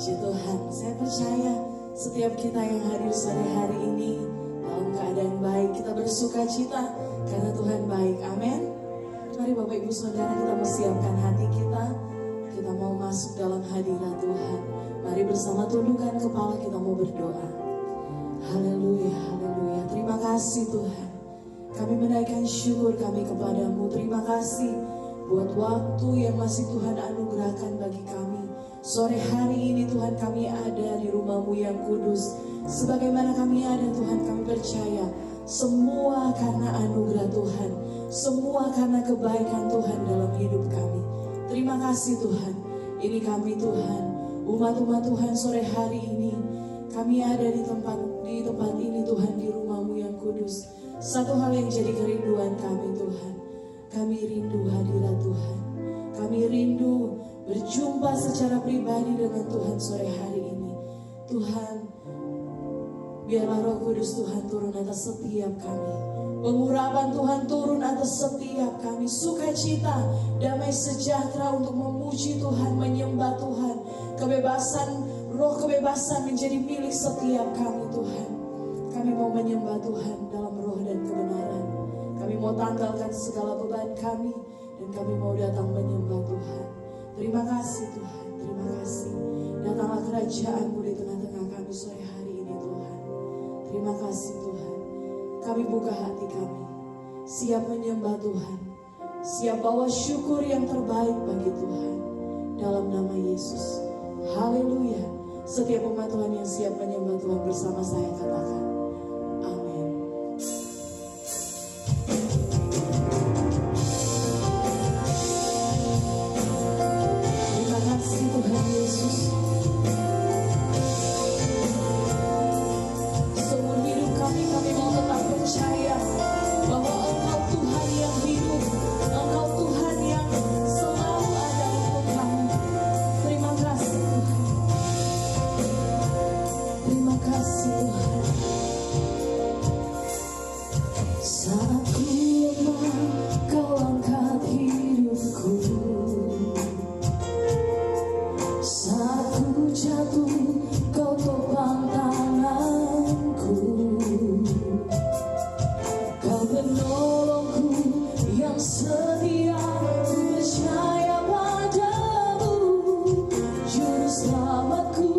Puji Tuhan, saya percaya setiap kita yang hadir sore hari ini dalam keadaan baik, kita bersuka cita karena Tuhan baik. Amin. Mari Bapak Ibu Saudara, kita mau siapkan hati kita. Kita mau masuk dalam hadirat Tuhan. Mari bersama tundukkan kepala, kita mau berdoa. Haleluya, haleluya. Terima kasih Tuhan. Kami menaikkan syukur kami kepadamu. Terima kasih buat waktu yang masih Tuhan anugerahkan bagi kami. Sore hari ini Tuhan, kami ada di rumah-Mu yang kudus. Sebagaimana kami ada Tuhan, kami percaya semua karena anugerah Tuhan, semua karena kebaikan Tuhan dalam hidup kami. Terima kasih Tuhan. Ini kami Tuhan, umat-umat Tuhan, sore hari ini kami ada di tempat ini Tuhan, di rumah-Mu yang kudus. Satu hal yang jadi kerinduan kami Tuhan, kami rindu hadirat Tuhan. Kami rindu berjumpa secara pribadi dengan Tuhan sore hari ini. Tuhan, biarlah Roh Kudus Tuhan turun atas setiap kami. Pengurapan Tuhan turun atas setiap kami. Sukacita, damai sejahtera untuk memuji Tuhan, menyembah Tuhan. Kebebasan, roh kebebasan menjadi milik setiap kami Tuhan. Kami mau menyembah Tuhan dalam roh dan kebenaran. Kami mau tanggalkan segala beban kami, dan kami mau datang menyembah Tuhan. Terima kasih Tuhan, terima kasih. Datanglah kerajaan-Mu di tengah-tengah kami sore hari ini Tuhan. Terima kasih Tuhan. Kami buka hati kami, siap menyembah Tuhan, siap bawa syukur yang terbaik bagi Tuhan. Dalam nama Yesus, haleluya. Setiap umat Tuhan yang siap menyembah Tuhan bersama saya katakan, amin. Terima kasih Tuhan Yesus. Seumur hidup kami mau tetap percaya bahwa Engkau Tuhan yang hidup, Engkau Tuhan yang selalu ada untuk kami. Terima kasih Tuhan. Terima kasih Tuhan. Saat ku lemah, Kau angkat hidupku. Saat ku jatuh, Kau topang tanganku. Kau penolongku yang setia, ku percaya padamu. Juru selamatku,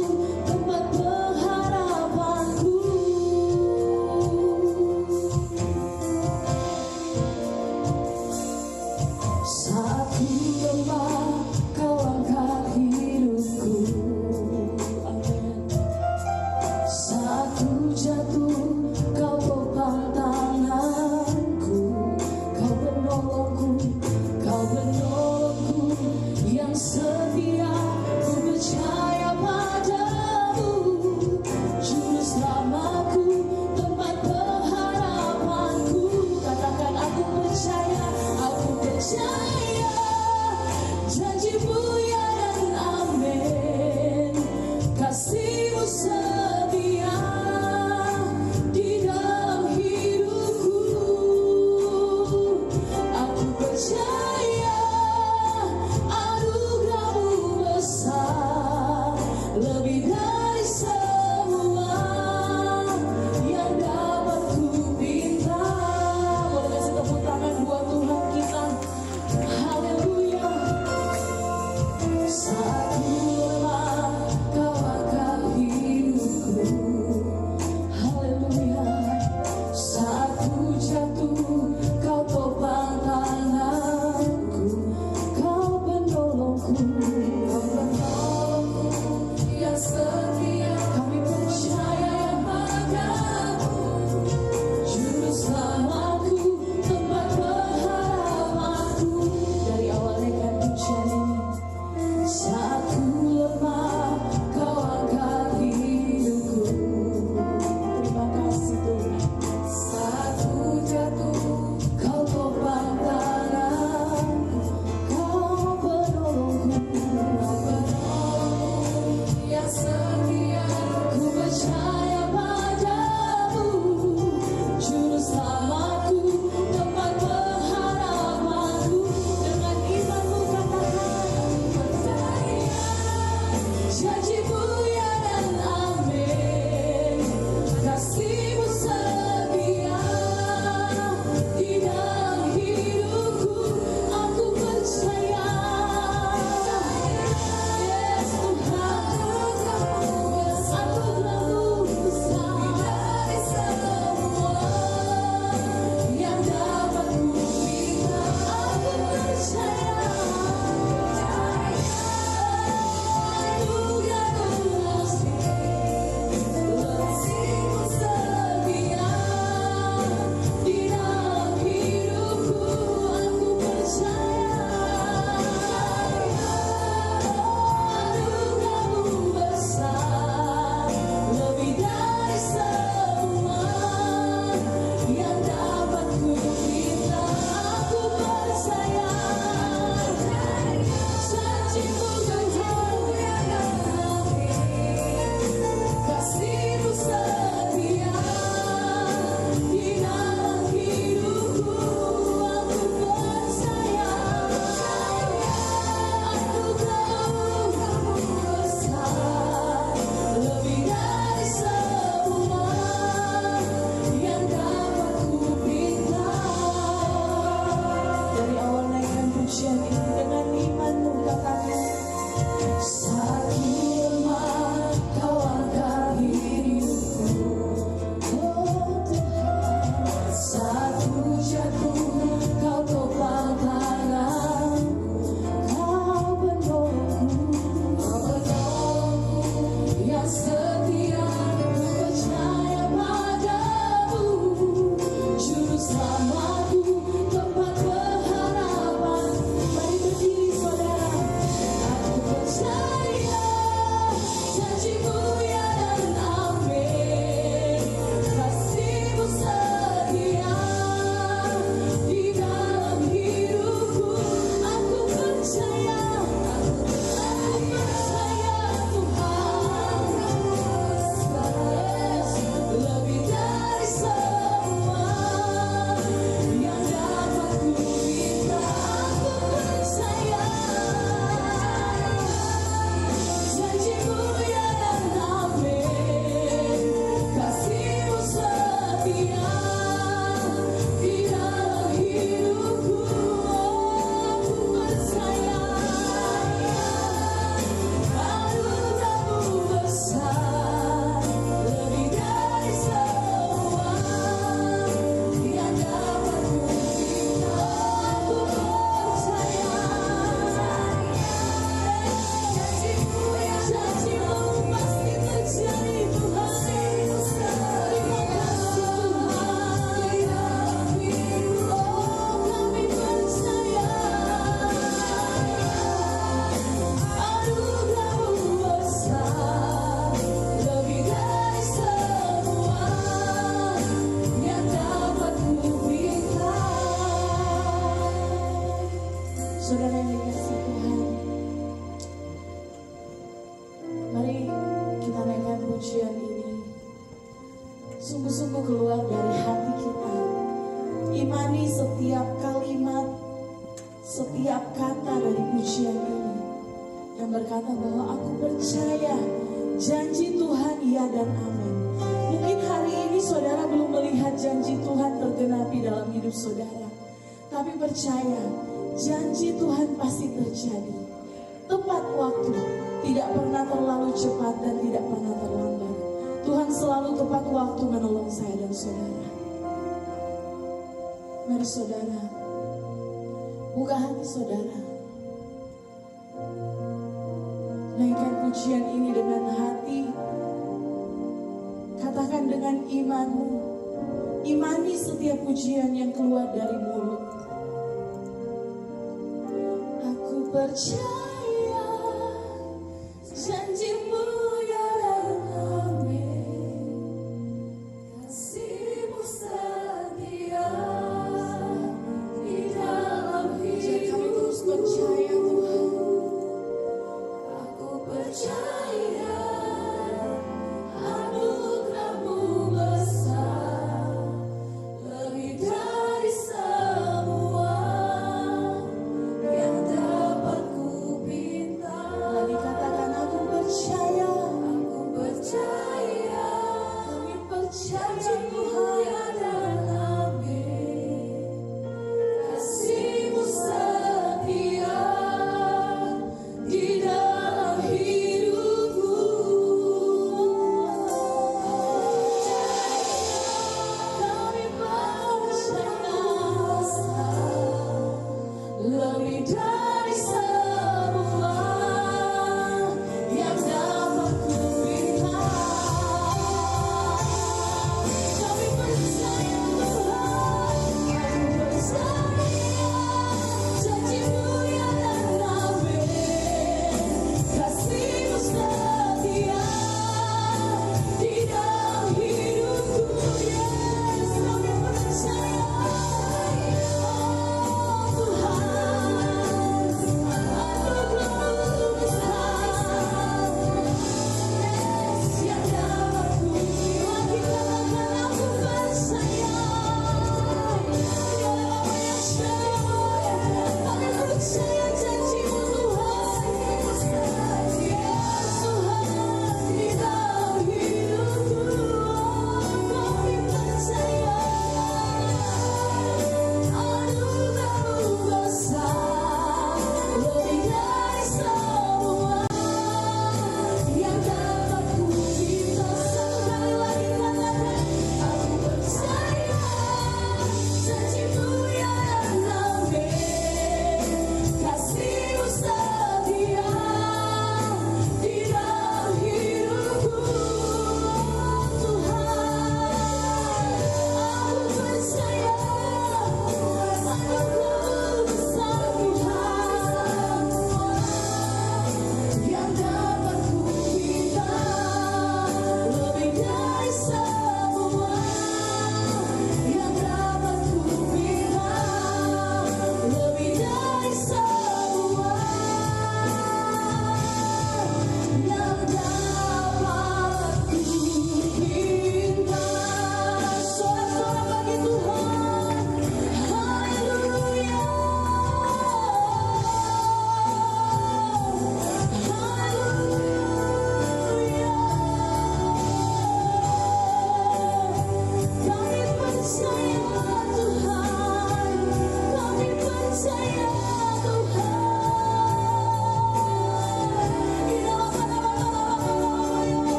tempat pengharapanku. Saat ku lemah, Kau angkat hidupku. Amin. Saat ku jatuh, Kau topang tanganku. Kau penolongku yang setia, ku percaya Janji-Mu ya dan amin. Kasih-Mu setia di dalam hidupku. Aku percaya. Yes Tuhan, anugerah-Mu besar dari semua yang dapat ku minta. Aku percaya. Saudara yang dikasihi Tuhan, mari kita naikkan pujian ini sungguh-sungguh keluar dari hati kita. Imani setiap kalimat, setiap kata dari pujian ini yang berkata bahwa aku percaya janji Tuhan ya dan amin. Mungkin hari ini saudara belum melihat janji Tuhan tergenapi dalam hidup saudara, tapi percaya janji Tuhan pasti terjadi. Tepat waktu, tidak pernah terlalu cepat dan tidak pernah terlambat. Tuhan selalu tepat waktu menolong saya dan saudara. Mari saudara, buka hati saudara. Naikkan pujian ini dengan hati. Katakan dengan imanmu. Imani setiap pujian yang keluar dari mulut. Percaya janji-Mu ya dan amin. Kasih-Mu setia di dalam hidupku. Kami terus percaya Tuhan. Aku percaya anugerah-Mu besar lebih dari semua yang dapat ku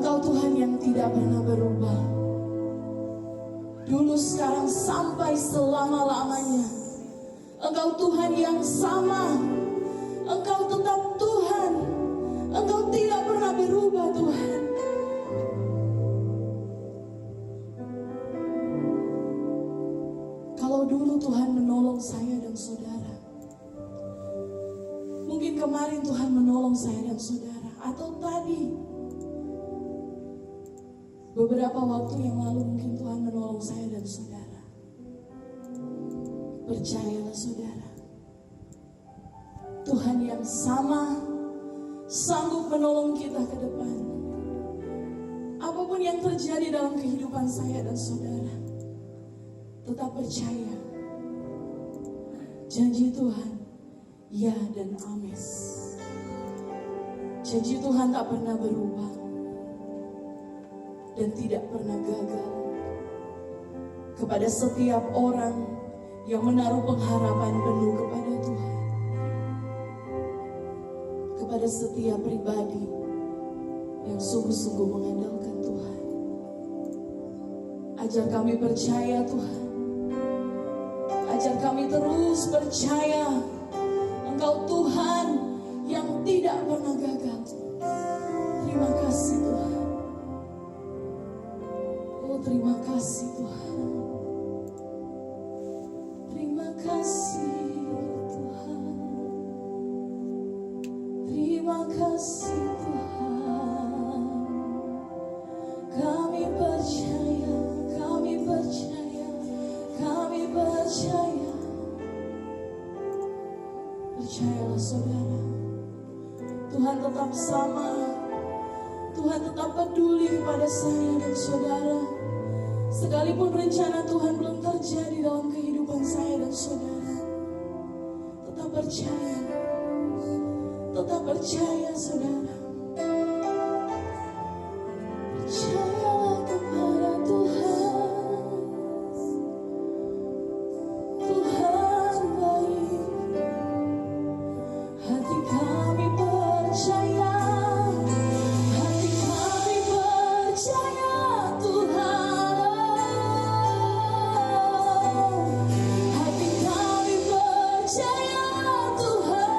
Engkau Tuhan yang tidak pernah berubah. Dulu, sekarang, sampai selama-lamanya. Engkau Tuhan yang sama. Engkau tetap Tuhan. Engkau tidak pernah berubah, Tuhan. Kalau dulu Tuhan menolong saya dan saudara, mungkin kemarin Tuhan menolong saya dan saudara, atau tadi beberapa waktu yang lalu mungkin Tuhan menolong saya dan saudara. Percayalah saudara, Tuhan yang sama sanggup menolong kita ke depan. Apapun yang terjadi dalam kehidupan saya dan saudara, tetap percaya. Janji Tuhan, ya dan amin. Janji Tuhan tak pernah berubah dan tidak pernah gagal. Kepada setiap orang yang menaruh pengharapan penuh kepada Tuhan, kepada setiap pribadi yang sungguh-sungguh mengandalkan Tuhan. Ajar kami percaya Tuhan. Ajar kami terus percaya Engkau Tuhan yang tidak pernah gagal. Terima kasih Tuhan. Oh, terima kasih Tuhan. Terima kasih Tuhan. Terima kasih Tuhan. Kami percaya, kami percaya, kami percaya. Percayalah saudara, Tuhan tetap sama. Tuhan tetap peduli kepada saya dan saudara. Sekalipun rencana Tuhan belum terjadi dalam kehidupan saya dan saudara, tetap percaya. Tetap percaya saudara. Percayalah kepada Tuhan. Tuhan baik. Hati kami percaya. Hati kami percaya Tuhan. Hati kami percaya Tuhan.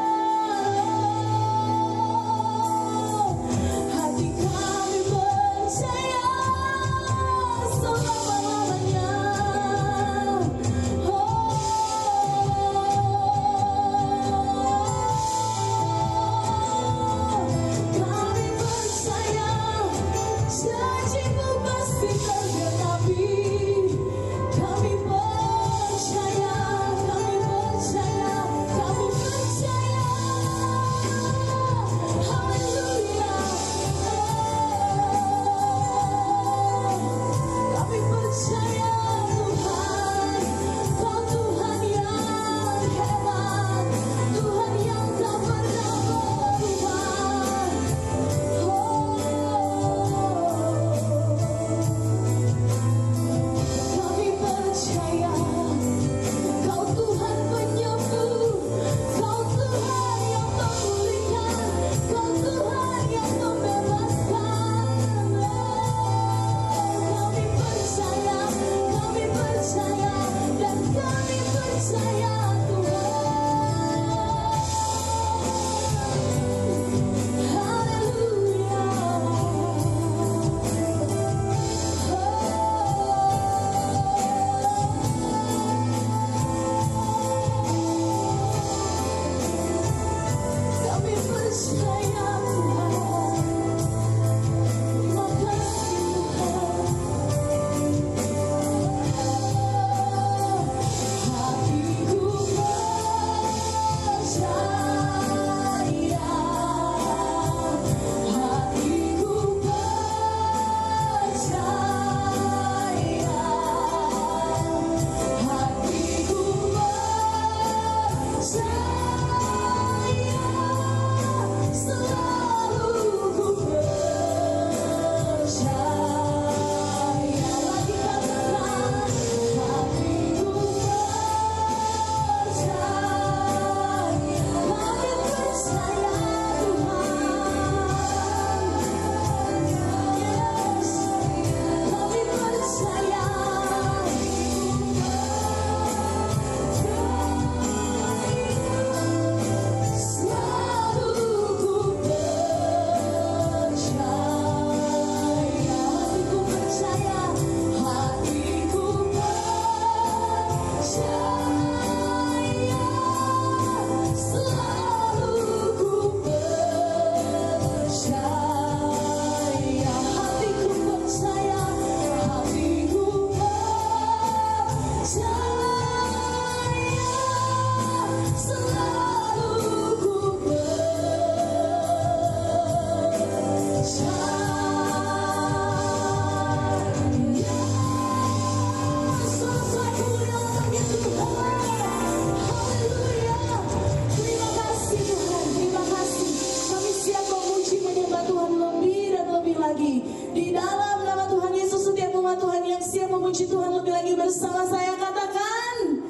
lagi. Di dalam nama Tuhan Yesus, setiap umat Tuhan yang siap memuji Tuhan lebih lagi bersama saya katakan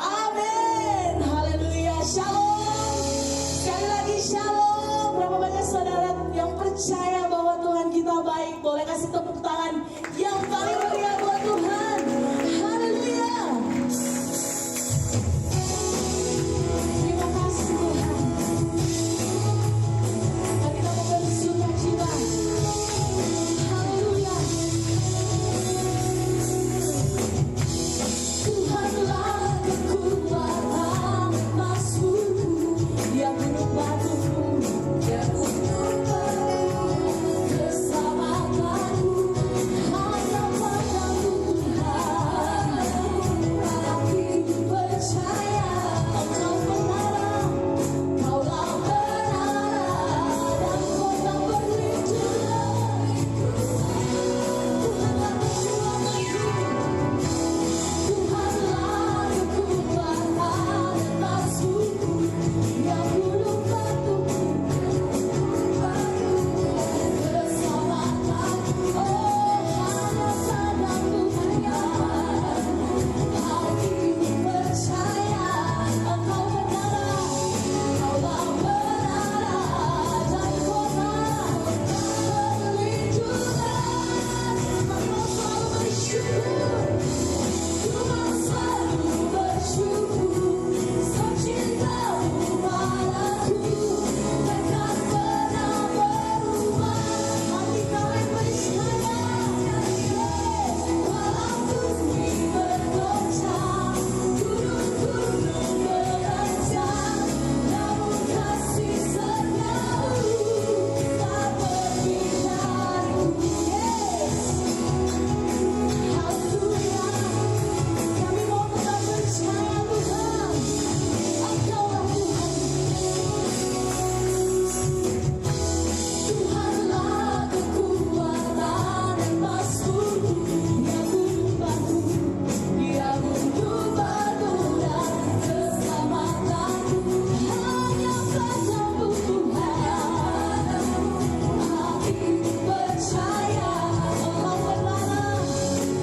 amin. Haleluya. Shalom. Sekali lagi shalom. Berapa banyak saudara yang percaya bahwa Tuhan kita baik? Boleh kasih tepuk tangan yang paling meriah buat Tuhan. Haleluya. Terima kasih Tuhan. Mari kita mau bersuka cita. Haleluya. Tuhanlah kekuatan emasku, Dia gunung batuku, Dia gunung batuku, keselamatanku. Hanya padamu Tuhan, aku percaya Engkau menara, Kaulah menara dan kota berlindung. Tuhanlah keselamatanku, Tuhanlah kekuatan emasku, Dia gunung batuku, keselamatanku. Oh, hanya padamu Tuhan, aku percaya Engkau menara, Kaulah menara dan kota perlindungan. Engkau selalu bersyukur, Tuhan selalu bersyukur, secintamu padaku takkan pernah berubah. Hati kami percaya, walau bumi bergoncang, gunung-gunung beranjak, namun kasih setiamu tak pergi dariku. Haleluya. Kami mau tetap percaya Tuhan, Engkaulah Tuhan. Tuhanlah kekuatan emasku, Dia gunung batu, Dia gunung batu dan keselamatanku. Hanya padamu Tuhan, aku percaya Engkau menara,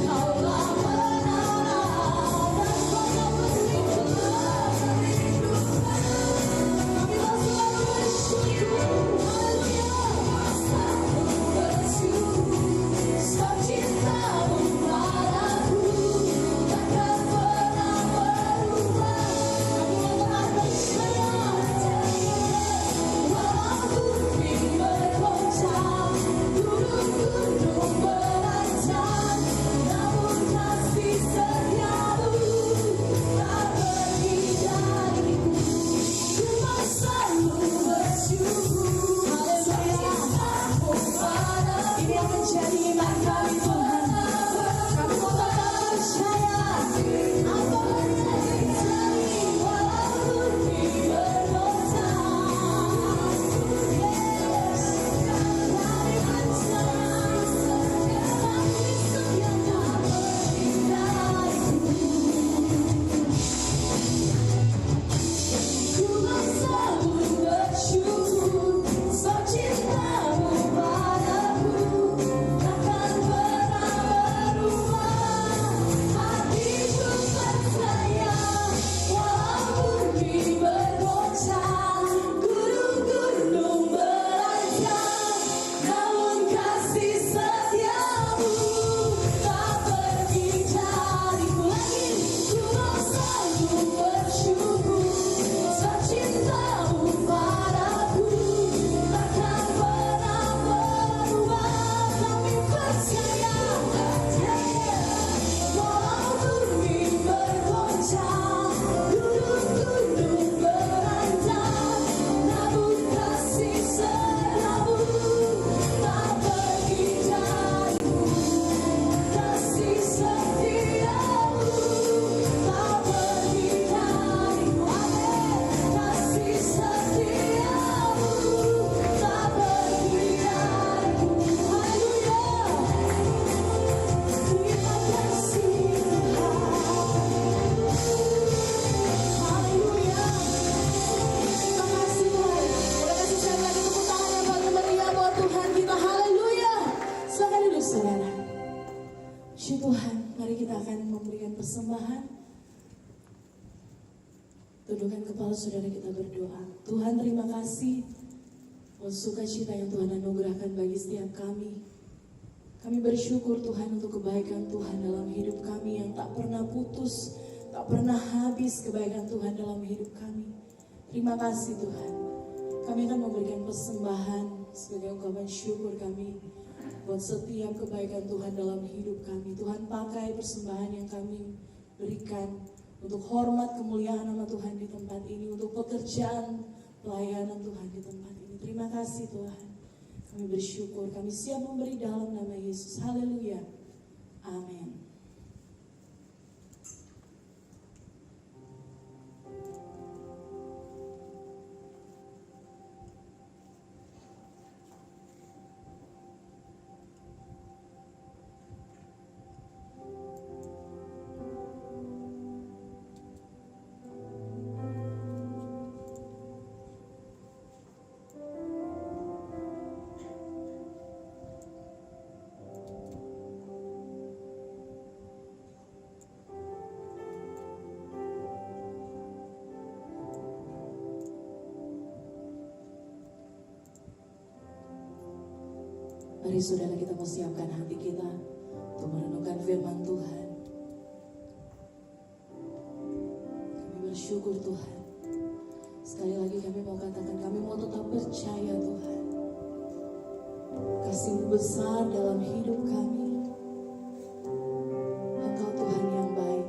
Kaulah menara dan kota berlindung. Kami mau selalu bersyukur, haleluya. Selalu bersyukur, secintamu padaku takkan pernah berubah. Kami mau tetap percaya, walau bumi bergoncang, gunung-gunung beranjak, namun kasih setiamu tak pergi dariku. Ku mau selalu bersyukur, haleluya. Ini yang menjadi iman kami Tuhan. Kami mau tetap percaya apa yang terjadi walau bumi bergoncang. Yes, dari percaya kasih setiamu pergi dariku. Ku mau selalu bersyukur, secintamu padaku takkan pernah persembahan. Tundukkan kepala saudara, kita berdoa. Tuhan, terima kasih buat sukacita yang Tuhan anugerahkan bagi setiap kami. Kami bersyukur Tuhan untuk kebaikan Tuhan dalam hidup kami yang tak pernah putus, tak pernah habis kebaikan Tuhan dalam hidup kami. Terima kasih Tuhan. Kami akan memberikan persembahan sebagai ungkapan syukur kami buat setiap kebaikan Tuhan dalam hidup kami. Tuhan, pakai persembahan yang kami berikan untuk hormat kemuliaan nama Tuhan di tempat ini, untuk pekerjaan pelayanan Tuhan di tempat ini. Terima kasih Tuhan. Kami bersyukur, kami siap memberi dalam nama Yesus. Haleluya. Amin. Mari saudara, kita mau siapkan hati kita untuk merenungkan firman Tuhan. Kami bersyukur Tuhan. Sekali lagi kami mau katakan, kami mau tetap percaya Tuhan. Kasih-Mu besar dalam hidup kami. Engkau Tuhan yang baik.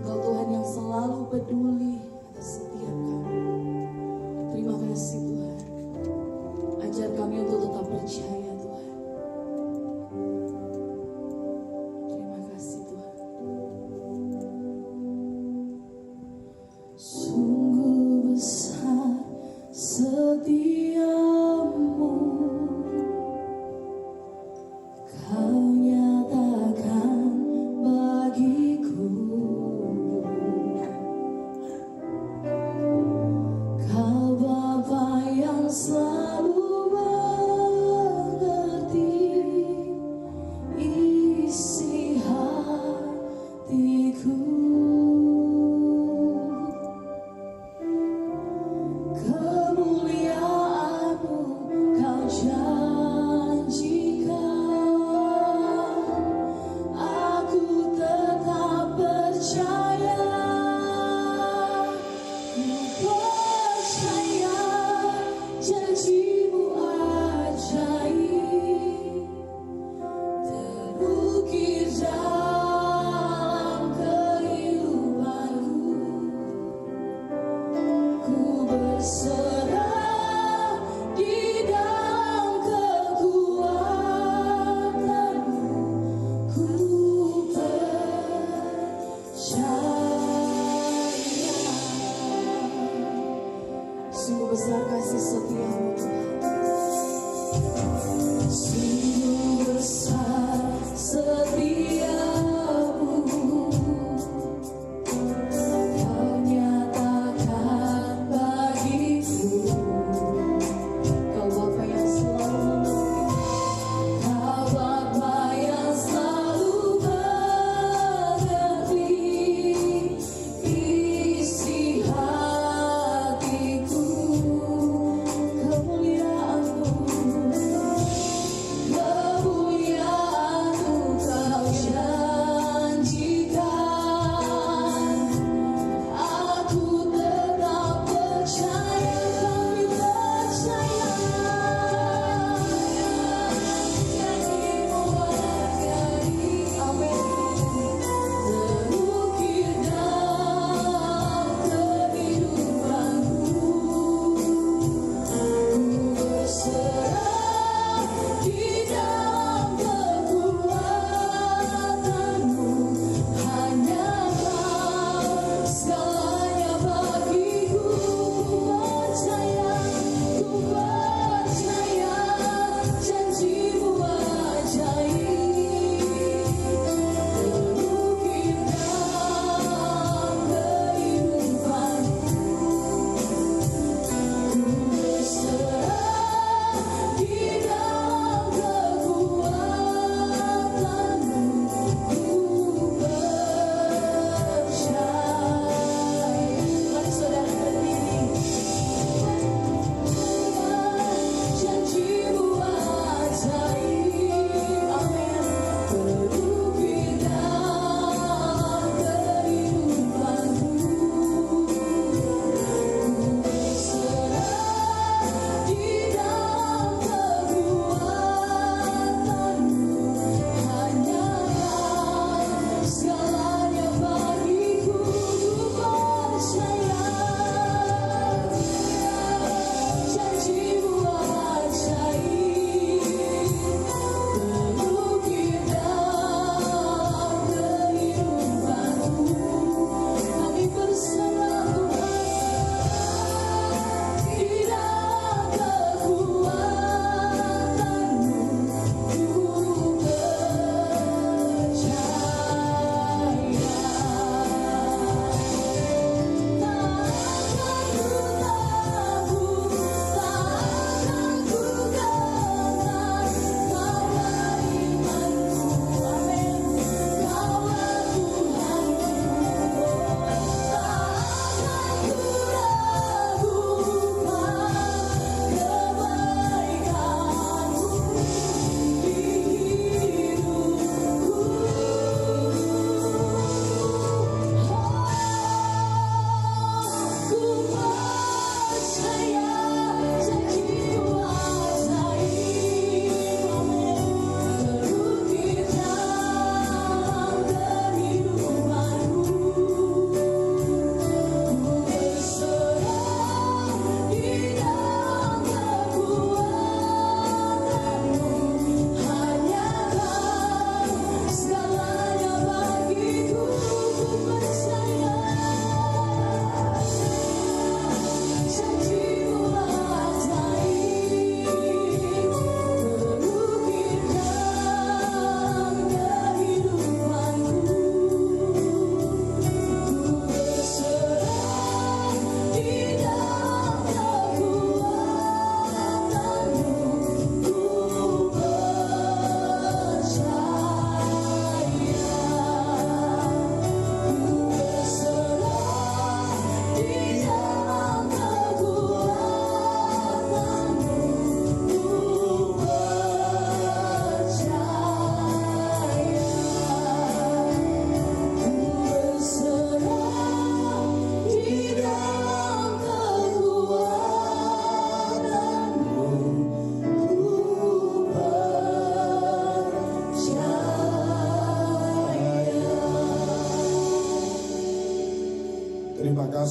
Engkau Tuhan yang selalu peduli atas setiap kami. Terima kasih Tuhan. Ajar kami untuk tetap percaya Tuhan. Terima kasih Tuhan. Sungguh besar setiamu,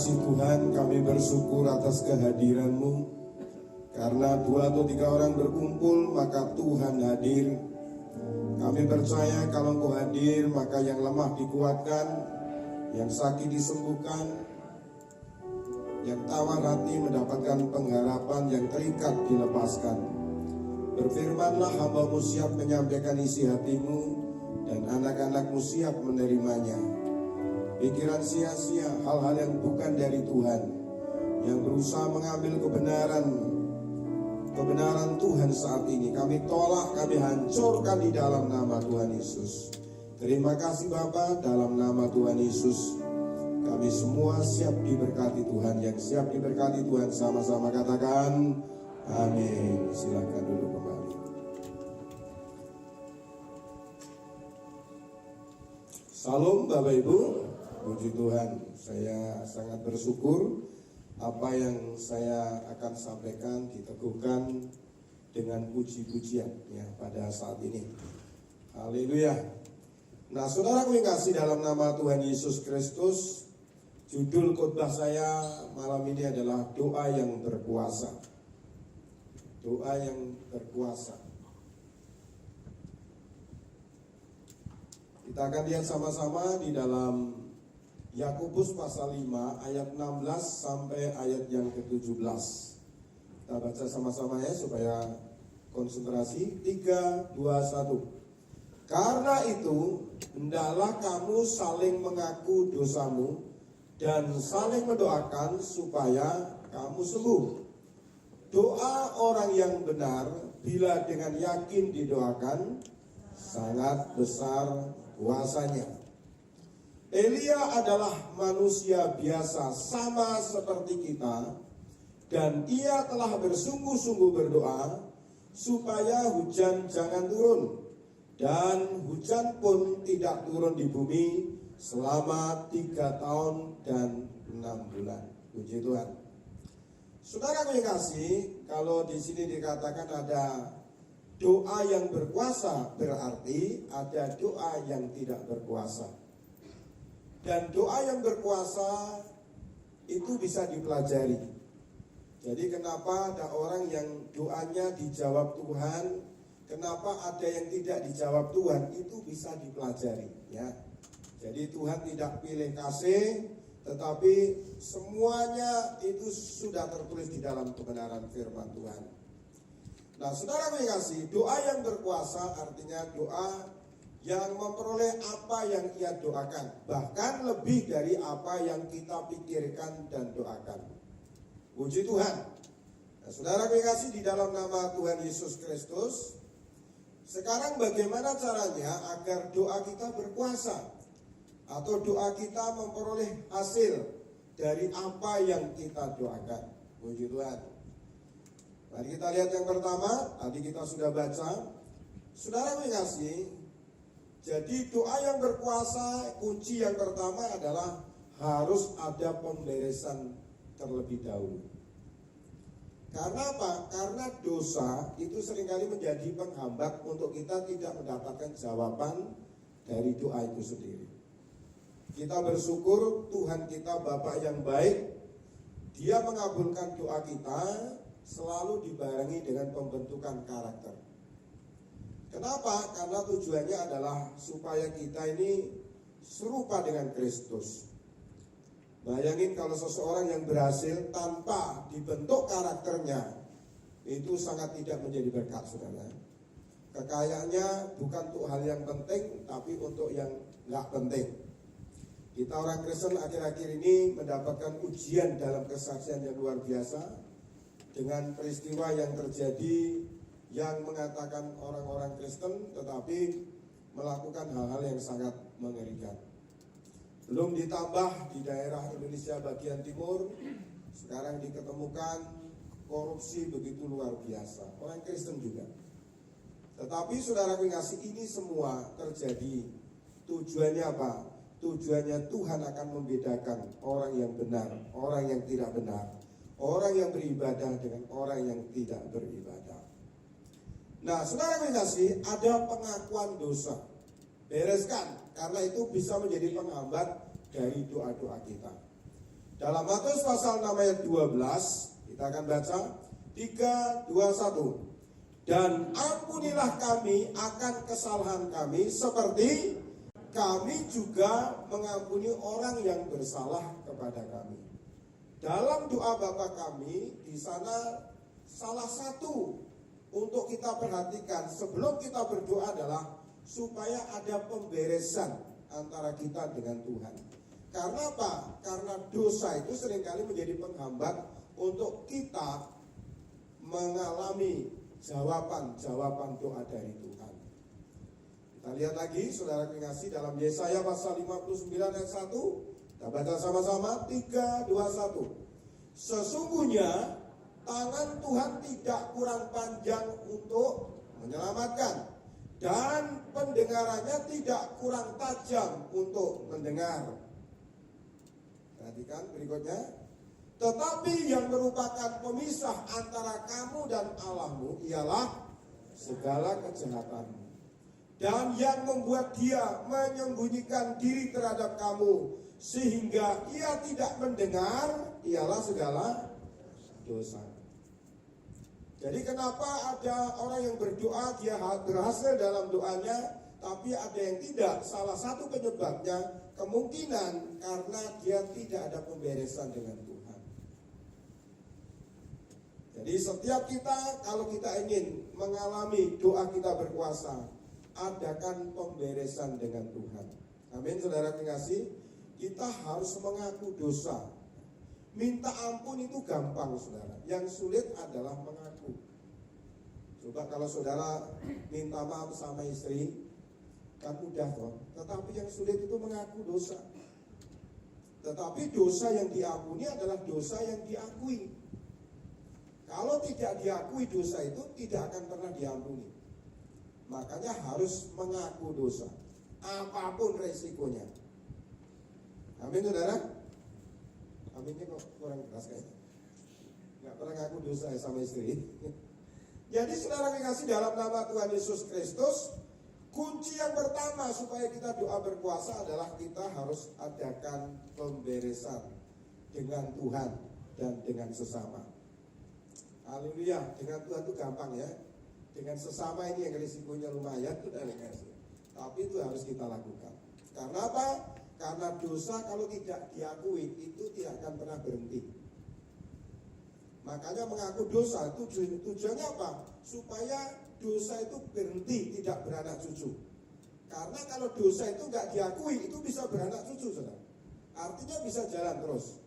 kasih Tuhan, kami bersyukur atas kehadiran-Mu. Karena 2 atau 3 orang berkumpul, maka Tuhan hadir. Kami percaya kalau Engkau hadir, maka yang lemah dikuatkan, yang sakit disembuhkan, yang tawar hati mendapatkan pengharapan, yang terikat dilepaskan. Berfirmanlah, hamba-Mu siap menyampaikan isi hati-Mu, dan anak-anak-Mu siap menerimanya. Pikiran sia-sia, hal-hal yang bukan dari Tuhan, yang berusaha mengambil kebenaran Tuhan saat ini, kami tolak, kami hancurkan di dalam nama Tuhan Yesus. Terima kasih Bapa, dalam nama Tuhan Yesus kami semua siap diberkati Tuhan. Yang siap diberkati Tuhan sama-sama katakan amin. Silakan duduk kembali. Salam Bapak Ibu, puji Tuhan. Saya sangat bersyukur apa yang saya akan sampaikan diteguhkan dengan puji-pujian ya pada saat ini. Haleluya. Nah, saudaraku yang kasih dalam nama Tuhan Yesus Kristus, judul khotbah saya malam ini adalah doa yang berkuasa. Doa yang berkuasa. Kita akan lihat sama-sama di dalam Yakobus pasal 5 ayat 16 sampai ayat yang ke-17. Kita baca sama-sama ya supaya konsentrasi. 3, 2, 1. Karena itu hendaklah kamu saling mengaku dosamu dan saling mendoakan supaya kamu sembuh. Doa orang yang benar bila dengan yakin didoakan sangat besar kuasanya. Elia adalah manusia biasa sama seperti kita, dan ia telah bersungguh-sungguh berdoa supaya hujan jangan turun, dan hujan pun tidak turun di bumi selama 3 tahun dan 6 bulan. Puji Tuhan. Saudara yang kasih, kalau di sini dikatakan ada doa yang berkuasa, berarti ada doa yang tidak berkuasa. Dan doa yang berkuasa itu bisa dipelajari. Jadi kenapa ada orang yang doanya dijawab Tuhan, kenapa ada yang tidak dijawab Tuhan, itu bisa dipelajari ya. Jadi Tuhan tidak pilih kasih, tetapi semuanya itu sudah tertulis di dalam kebenaran firman Tuhan. Nah, saudara yang kasih, doa yang berkuasa artinya doa yang memperoleh apa yang ia doakan, bahkan lebih dari apa yang kita pikirkan dan doakan. Puji Tuhan. Nah, saudara yang kasih, di dalam nama Tuhan Yesus Kristus, sekarang bagaimana caranya agar doa kita berkuasa? Atau doa kita memperoleh hasil dari apa yang kita doakan. Puji Tuhan. Mari kita lihat yang pertama. Tadi kita sudah baca. Saudara mengasihi, jadi doa yang berkuasa, kunci yang pertama adalah harus ada pemberesan terlebih dahulu. Karena apa? Karena dosa itu seringkali menjadi penghambat untuk kita tidak mendapatkan jawaban dari doa itu sendiri. Kita bersyukur Tuhan kita Bapa yang baik, Dia mengabulkan doa kita selalu dibarengi dengan pembentukan karakter. Kenapa? Karena tujuannya adalah supaya kita ini serupa dengan Kristus. Bayangin kalau seseorang yang berhasil tanpa dibentuk karakternya, itu sangat tidak menjadi berkat, saudara. Kekayaannya bukan untuk hal yang penting, tapi untuk yang nggak penting. Kita orang Kristen akhir-akhir ini mendapatkan ujian dalam kesaksian yang luar biasa dengan peristiwa yang terjadi yang mengatakan orang-orang Kristen tetapi melakukan hal-hal yang sangat mengerikan. Belum ditambah di daerah Indonesia bagian timur sekarang diketemukan korupsi begitu luar biasa. Orang Kristen juga. Tetapi saudara kasih, ini semua terjadi tujuannya apa? Tujuannya Tuhan akan membedakan orang yang benar, orang yang tidak benar, orang yang beribadah dengan orang yang tidak beribadah. Nah, saudara kasih, ada pengakuan dosa. Bereskan, karena itu bisa menjadi penghambat dari doa-doa kita. Dalam Matius pasal 6 ayat 12, kita akan baca 3, 2, 1. Dan ampunilah kami akan kesalahan kami seperti kami juga mengampuni orang yang bersalah kepada kami. Dalam doa Bapa kami, di sana salah satu untuk kita perhatikan sebelum kita berdoa adalah supaya ada pemberesan antara kita dengan Tuhan. Karena apa? Karena dosa itu seringkali menjadi penghambat untuk kita mengalami jawaban doa dari Tuhan. Kita lihat lagi, saudara kekasih, dalam Yesaya pasal 59 ayat 1. Kita baca sama-sama, 3, 2, 1. Sesungguhnya tangan Tuhan tidak kurang panjang untuk menyelamatkan, dan pendengarannya tidak kurang tajam untuk mendengar. Perhatikan berikutnya. Tetapi yang merupakan pemisah antara kamu dan Allahmu ialah segala kejahatanmu. Dan yang membuat dia menyembunyikan diri terhadap kamu sehingga ia tidak mendengar ialah segala dosa. Jadi kenapa ada orang yang berdoa dia berhasil dalam doanya, tapi ada yang tidak? Salah satu penyebabnya kemungkinan karena dia tidak ada pemberesan dengan Tuhan. Jadi setiap kita, kalau kita ingin mengalami doa kita berkuasa, adakan pemberesan dengan Tuhan. Amin, saudara kekasih. Kita harus mengaku dosa. Minta ampun itu gampang, saudara. Yang sulit adalah mengaku. Coba kalau saudara minta maaf sama istri, kan mudah toh. Tetapi yang sulit itu mengaku dosa. Tetapi dosa yang diampuni adalah dosa yang diakui. Kalau tidak diakui dosa itu tidak akan pernah diampuni. Makanya harus mengaku dosa, apapun resikonya. Amin, saudara. Aminnya kok kurang keras kayaknya. Gak pernah ngaku dosa ya sama istri. Jadi saudara kekasih, dalam nama Tuhan Yesus Kristus, kunci yang pertama supaya kita doa berkuasa adalah kita harus adakan pemberesan dengan Tuhan dan dengan sesama. Haleluya, dengan Tuhan itu gampang ya. Dengan sesama ini yang risikonya lumayan, saudara kekasih. Tapi itu harus kita lakukan. Karena apa? Karena dosa kalau tidak diakui itu tidak akan pernah berhenti. Makanya mengaku dosa tujuannya apa? Supaya dosa itu berhenti, tidak beranak cucu. Karena kalau dosa itu nggak diakui, itu bisa beranak cucu, saudara. Artinya bisa jalan terus.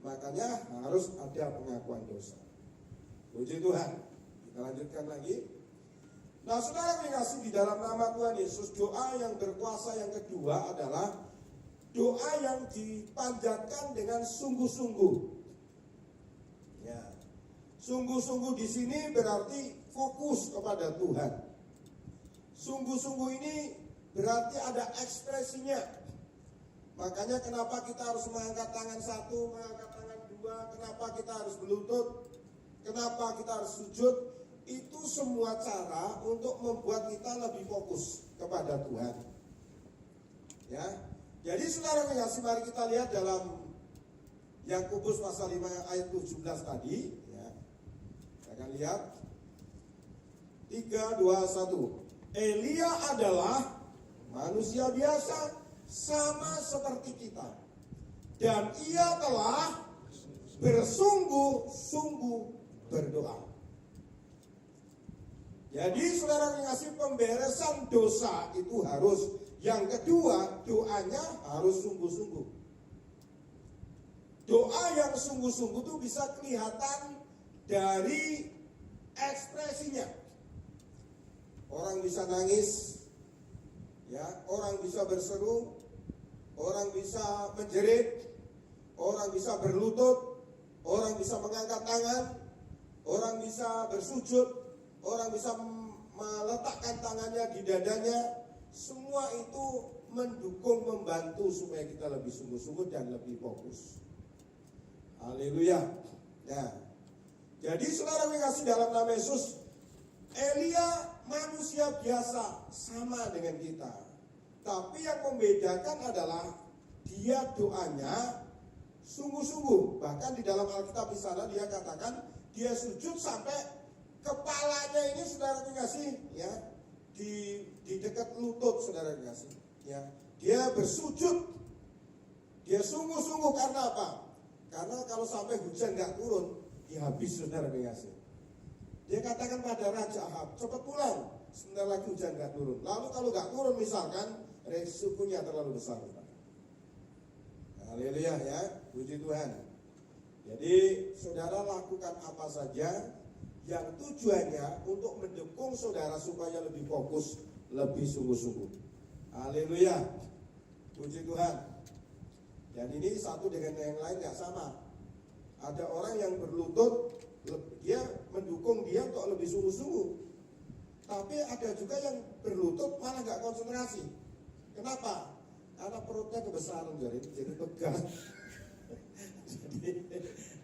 Makanya harus ada pengakuan dosa. Puji Tuhan. Kita lanjutkan lagi. Nah, saudara dikasih di dalam nama Tuhan Yesus, doa yang berkuasa yang kedua adalah doa yang dipanjatkan dengan sungguh-sungguh. Ya. Sungguh-sungguh di sini berarti fokus kepada Tuhan. Sungguh-sungguh ini berarti ada ekspresinya. Makanya kenapa kita harus mengangkat tangan satu, mengangkat tangan dua, kenapa kita harus berlutut, kenapa kita harus sujud. Itu semua cara untuk membuat kita lebih fokus kepada Tuhan. Ya. Jadi saudara kekasih, mari kita lihat dalam Yakobus pasal 5 ayat 17 tadi, ya. Kita akan lihat 3, 2, 1. Elia adalah manusia biasa sama seperti kita, dan ia telah bersungguh-sungguh berdoa. Jadi saudara kekasih, pemberesan dosa itu harus. Yang kedua, doanya harus sungguh-sungguh. Doa yang sungguh-sungguh itu bisa kelihatan dari ekspresinya. Orang bisa nangis, ya, orang bisa berseru, orang bisa menjerit, orang bisa berlutut, orang bisa mengangkat tangan, orang bisa bersujud, orang bisa meletakkan tangannya di dadanya. Semua itu mendukung, membantu supaya kita lebih sungguh-sungguh dan lebih fokus. Haleluya. Nah, jadi saudara dikasih dalam nama Yesus, Elia manusia biasa sama dengan kita. Tapi yang membedakan adalah dia doanya sungguh-sungguh. Bahkan di dalam Alkitab di sana dia katakan dia sujud sampai kepalanya ini saudara kasih ya di dekat lutut saudara kasih ya. Dia bersujud, dia sungguh-sungguh karena apa? Karena kalau sampai hujan nggak turun, dia habis saudara kasih. Dia katakan pada Raja Ahab, cepat pulang, sebentar lagi hujan nggak turun. Lalu kalau nggak turun misalkan, resikonya terlalu besar. Haleluya ya, puji Tuhan. Jadi saudara lakukan apa saja yang tujuannya untuk mendukung saudara supaya lebih fokus, lebih sungguh-sungguh. Haleluya, puji Tuhan. Dan ini satu dengan yang lain nggak sama. Ada orang yang berlutut, dia mendukung dia untuk lebih sungguh-sungguh. Tapi ada juga yang berlutut malah nggak konsentrasi. Kenapa? Karena perutnya kebesaran jadi pegang.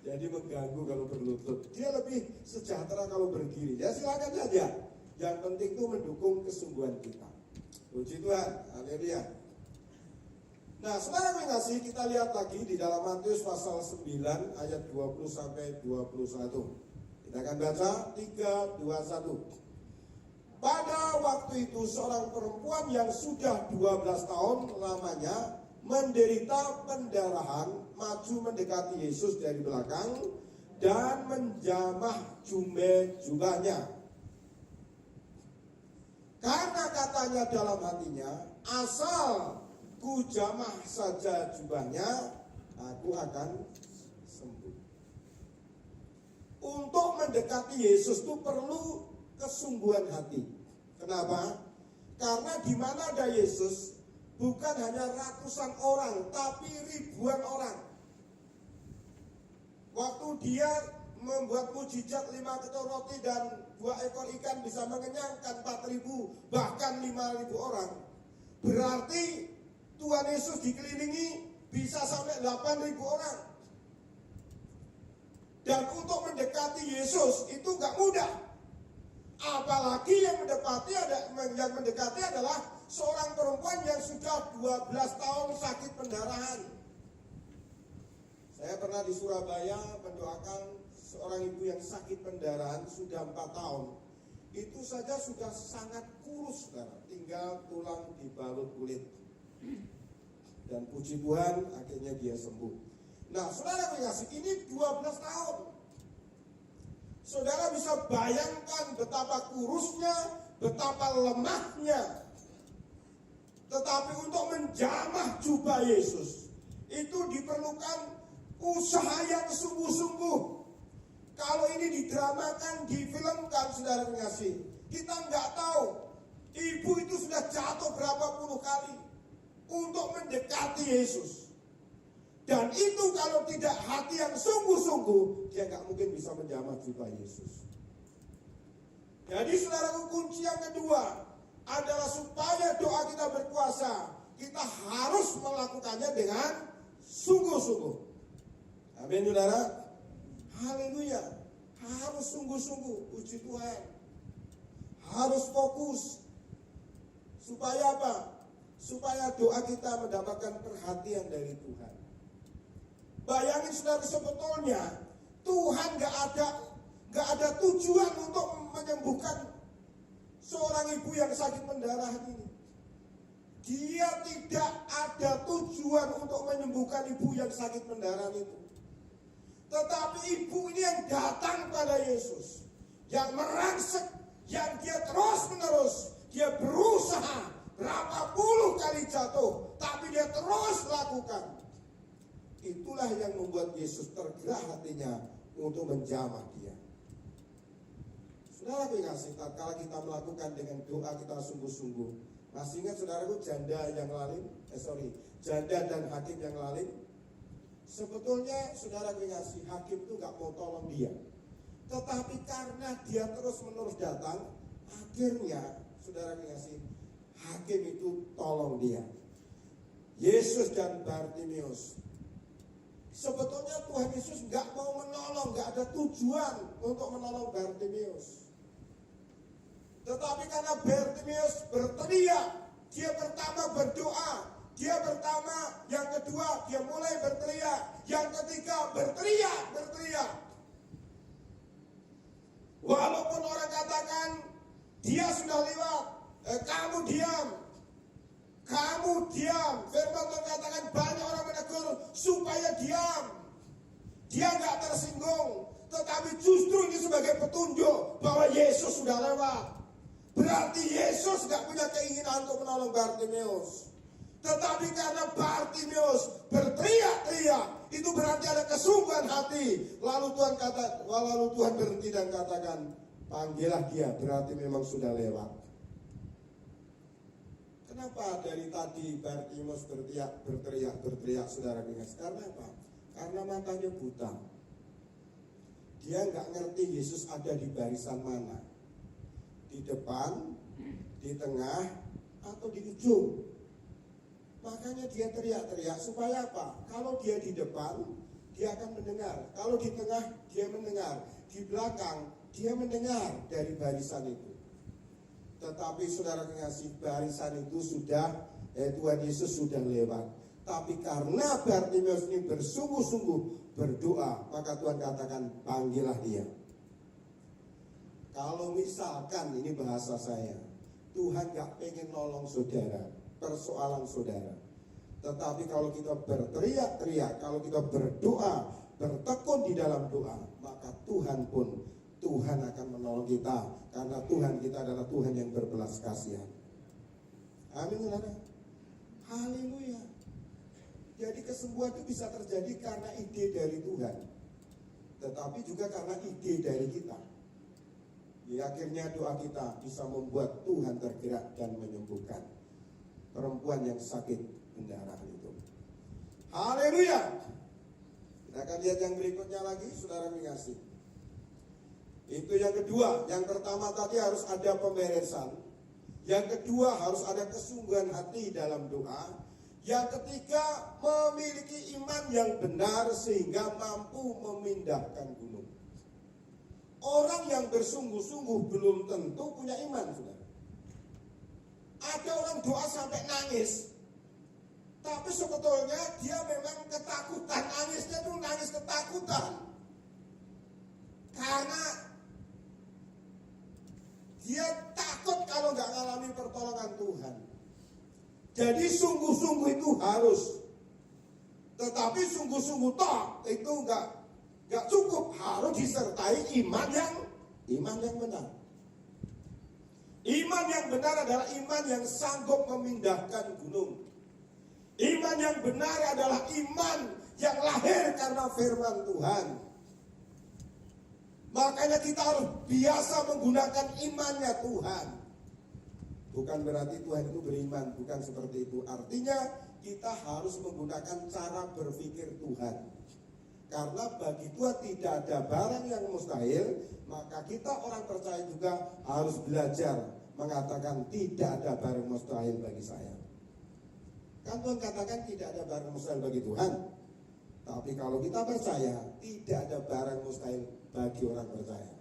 jadi mengganggu kalau berlutut. Dia lebih sejahtera kalau berdiri. Ya silakan saja. Yang penting itu mendukung kesungguhan kita. Puji Tuhan. Haleluya. Nah, saudara mengasihi, kita lihat lagi di dalam Matius pasal 9 ayat 20 sampai 21. Kita akan baca 3, 2, 1. Pada waktu itu seorang perempuan yang sudah 12 tahun lamanya menderita pendarahan maju mendekati Yesus dari belakang dan menjamah jubahnya. Karena katanya dalam hatinya, asal ku jamah saja jubahnya, aku akan sembuh. Untuk mendekati Yesus itu perlu kesungguhan hati. Kenapa? Karena di mana ada Yesus, bukan hanya ratusan orang, tapi ribuan orang. Waktu dia membuat mujizat 5 ketut roti dan 2 ekor ikan bisa mengenyangkan 4.000 bahkan 5.000 orang. Berarti Tuhan Yesus dikelilingi bisa sampai 8.000 orang. Dan untuk mendekati Yesus itu gak mudah. Apalagi yang mendekati adalah seorang perempuan yang sudah 12 tahun sakit pendarahan. Saya pernah di Surabaya mendoakan seorang ibu yang sakit pendarahan sudah 4 tahun. Itu saja sudah sangat kurus, saudara. Tinggal tulang dibalut kulit. Dan puji Tuhan akhirnya dia sembuh. Nah, saudara mengasihi, ini 12 tahun. Saudara bisa bayangkan betapa kurusnya, betapa lemahnya. Tetapi untuk menjamah jubah Yesus itu diperlukan usaha yang sungguh-sungguh. Kalau ini didramakan, difilmkan, saudara mengasihi, kita nggak tahu ibu itu sudah jatuh berapa puluh kali untuk mendekati Yesus. Dan itu kalau tidak hati yang sungguh-sungguh, dia nggak mungkin bisa menjamah jubah Yesus. Jadi saudara, kunci yang kedua adalah supaya doa kita berkuasa, kita harus melakukannya dengan sungguh-sungguh. Amin, saudara. Haleluya. Harus sungguh-sungguh, puji Tuhan. Harus fokus. Supaya apa? Supaya doa kita mendapatkan perhatian dari Tuhan. Bayangin saudara, sebetulnya Tuhan gak ada tujuan untuk menyembuhkan seorang ibu yang sakit pendarahan ini. Dia tidak ada tujuan untuk menyembuhkan ibu yang sakit pendarahan itu. Tetapi ibu ini yang datang pada Yesus, yang merangsek, yang dia terus menerus, dia berusaha berapa puluh kali jatuh, tapi dia terus lakukan. Itulah yang membuat Yesus tergerak hatinya untuk menjamah dia. Saudara kasih, tatkala kita melakukan dengan doa kita sungguh-sungguh. Masih ingat saudaraku janda dan hakim yang lain? Sebetulnya saudara kasih, hakim itu gak mau tolong dia. Tetapi karena dia terus-menerus datang, akhirnya saudara kasih, hakim itu tolong dia. Yesus dan Bartimeus. Sebetulnya Tuhan Yesus gak mau menolong, gak ada tujuan untuk menolong Bartimeus. Tetapi karena Bartimeus berteriak, dia pertama berdoa, Dia pertama, yang kedua dia mulai berteriak, yang ketiga berteriak. Walaupun orang katakan dia sudah lewat, kamu diam. Firman Tuhan katakan banyak orang menegur supaya diam. Dia nggak tersinggung, tetapi justru ini sebagai petunjuk bahwa Yesus sudah lewat. Berarti Yesus nggak punya keinginan untuk menolong Bartimeus. Tetapi karena Bartimeus berteriak-teriak, itu berarti ada kesungguhan hati. Lalu Tuhan berhenti dan katakan, panggillah dia, berarti memang sudah lewat. Kenapa dari tadi Bartimeus berteriak, saudara ingat? Karena apa? Karena matanya buta. Dia nggak ngerti Yesus ada di barisan mana. Di depan, di tengah, atau di ujung. Makanya dia teriak-teriak supaya apa? Kalau dia di depan, dia akan mendengar. Kalau di tengah, dia mendengar. Di belakang, dia mendengar dari barisan itu. Tetapi saudara kekasih, barisan itu sudah, Tuhan Yesus sudah lewat. Tapi karena Bartimeus ini bersungguh-sungguh berdoa, maka Tuhan katakan, panggillah dia. Kalau misalkan, ini bahasa saya, Tuhan gak pengen nolong saudara, persoalan saudara. Tetapi kalau kita berteriak-teriak, kalau kita berdoa, bertekun di dalam doa, maka Tuhan akan menolong kita. Karena Tuhan kita adalah Tuhan yang berbelas kasihan. Amin, saudara. Haleluya. Jadi kesembuhan itu bisa terjadi karena ide dari Tuhan, tetapi juga karena ide dari kita. Akhirnya doa kita bisa membuat Tuhan tergerak dan menyembuhkan perempuan yang sakit pendarahan itu. Haleluya. Kita akan lihat yang berikutnya lagi, saudara mengasihi. Itu yang kedua. Yang pertama tadi harus ada pemberesan. Yang kedua harus ada kesungguhan hati dalam doa. Yang ketiga memiliki iman yang benar sehingga mampu memindahkan gunung. Orang yang bersungguh-sungguh belum tentu punya iman, saudara. Ada orang doa sampai nangis, tapi sebetulnya dia memang ketakutan. Nangisnya itu nangis ketakutan, karena dia takut kalau nggak ngalami pertolongan Tuhan. Jadi sungguh-sungguh itu harus, tetapi sungguh-sungguh toh itu nggak cukup, harus disertai iman yang benar. Iman yang benar adalah iman yang sanggup memindahkan gunung. Iman yang benar adalah iman yang lahir karena firman Tuhan. Makanya kita harus biasa menggunakan imannya Tuhan. Bukan berarti Tuhan itu beriman, bukan seperti itu. Artinya kita harus menggunakan cara berpikir Tuhan. Karena bagi Tuhan tidak ada barang yang mustahil, maka kita orang percaya juga harus belajar mengatakan tidak ada barang mustahil bagi saya. Kan Tuhan katakan tidak ada barang mustahil bagi Tuhan. Tapi kalau kita percaya, tidak ada barang mustahil bagi orang percaya.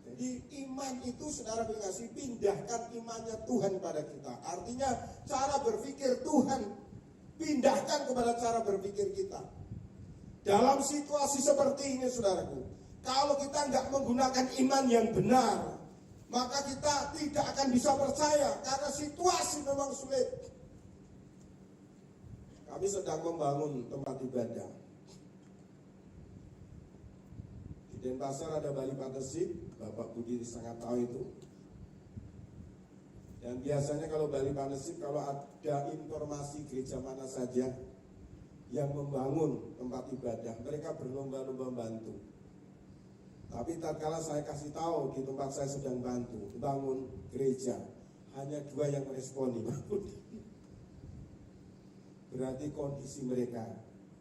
Jadi iman itu, saudara mengasihi, pindahkan imannya Tuhan pada kita. Artinya cara berpikir Tuhan pindahkan kepada cara berpikir kita. Dalam situasi seperti ini, saudaraku, kalau kita nggak menggunakan iman yang benar, maka kita tidak akan bisa percaya karena situasi memang sulit. Kami sedang membangun tempat ibadah. Di Denpasar ada Bali Partnership, Bapak Budi sangat tahu itu. Dan biasanya kalau Bali Partnership, kalau ada informasi gereja mana saja yang membangun tempat ibadah, mereka berlomba-lomba membantu. Tapi tatkala saya kasih tahu di tempat saya sedang bangun gereja, hanya 2 yang meresponi. Berarti kondisi mereka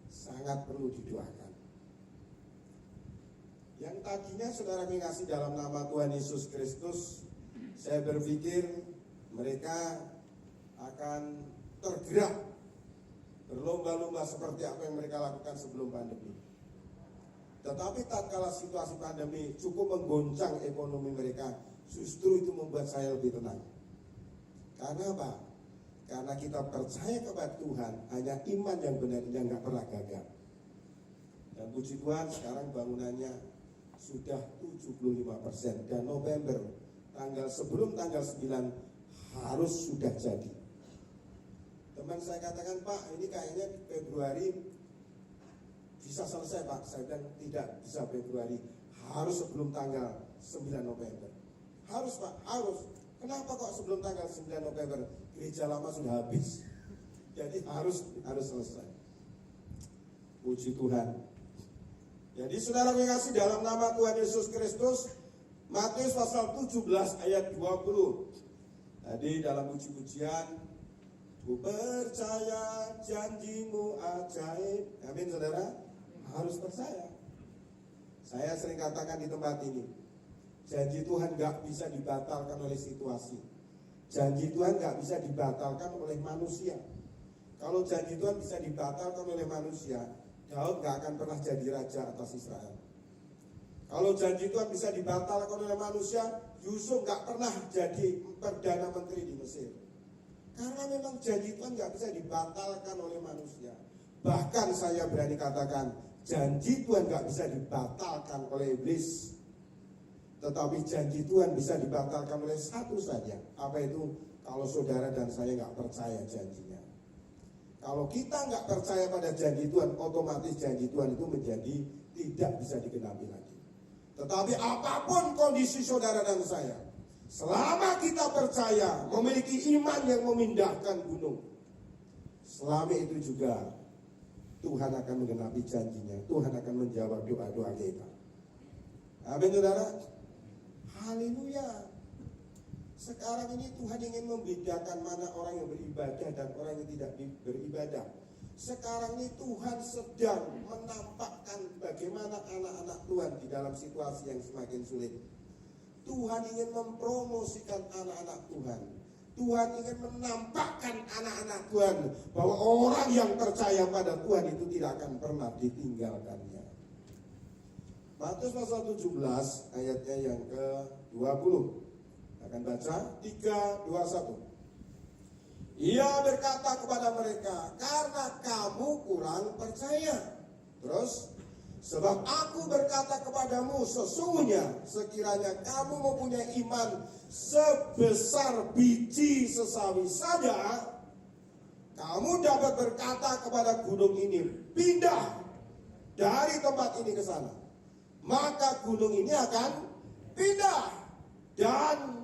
sangat perlu didoakan. Yang tadinya saudara mengasihi dalam nama Tuhan Yesus Kristus, saya berpikir mereka akan tergerak berlomba-lomba seperti apa yang mereka lakukan sebelum pandemi. Tetapi tatkala situasi pandemi cukup menggoncang ekonomi mereka, justru itu membuat saya lebih tenang. Karena apa? Karena kita percaya kepada Tuhan, hanya iman yang benar yang nggak pernah gagal. Dan puji Tuhan sekarang bangunannya sudah 75%, dan November sebelum tanggal 9 harus sudah jadi. Teman saya katakan, Pak, ini kayaknya Februari bisa selesai, Pak. Saya bilang tidak bisa Februari, harus sebelum tanggal 9 November. Harus, Pak, harus. Kenapa kok sebelum tanggal 9 November? Gereja lama sudah habis. Jadi harus selesai. Puji Tuhan. Jadi saudara mengasihi dalam nama Tuhan Yesus Kristus, Matius pasal 17 ayat 20. Tadi dalam puji-pujian, ku percaya janjimu ajaib. Amin saudara, harus percaya. Saya sering katakan di tempat ini, janji Tuhan gak bisa dibatalkan oleh situasi. Janji Tuhan gak bisa dibatalkan oleh manusia. Kalau janji Tuhan bisa dibatalkan oleh manusia, Daud gak akan pernah jadi raja atas Israel. Kalau janji Tuhan bisa dibatalkan oleh manusia, Yusuf gak pernah jadi perdana menteri di Mesir. Karena memang janji Tuhan gak bisa dibatalkan oleh manusia. Bahkan saya berani katakan, janji Tuhan gak bisa dibatalkan oleh iblis. Tetapi janji Tuhan bisa dibatalkan oleh satu saja. Apa itu? Kalau saudara dan saya gak percaya janjinya. Kalau kita nggak percaya pada janji Tuhan, otomatis janji Tuhan itu menjadi tidak bisa digenapi lagi. Tetapi apapun kondisi saudara dan saya, selama kita percaya, memiliki iman yang memindahkan gunung, selama itu juga Tuhan akan menggenapi janjinya. Tuhan akan menjawab doa-doa kita. Amin saudara. Haleluya. Sekarang ini Tuhan ingin membedakan mana orang yang beribadah dan orang yang tidak beribadah. Sekarang ini Tuhan sedang menampakkan bagaimana anak-anak Tuhan di dalam situasi yang semakin sulit. Tuhan ingin mempromosikan anak-anak Tuhan. Tuhan ingin menampakkan anak-anak Tuhan bahwa orang yang percaya pada Tuhan itu tidak akan pernah ditinggalkannya. Matius pasal 17 ayatnya yang ke-20. Akan baca 3, 2, 1. Ia berkata kepada mereka, karena kamu kurang percaya. Terus, sebab aku berkata kepadamu, sesungguhnya sekiranya kamu mempunyai iman sebesar biji sesawi saja, kamu dapat berkata kepada gunung ini, pindah dari tempat ini ke sana. Maka gunung ini akan pindah dan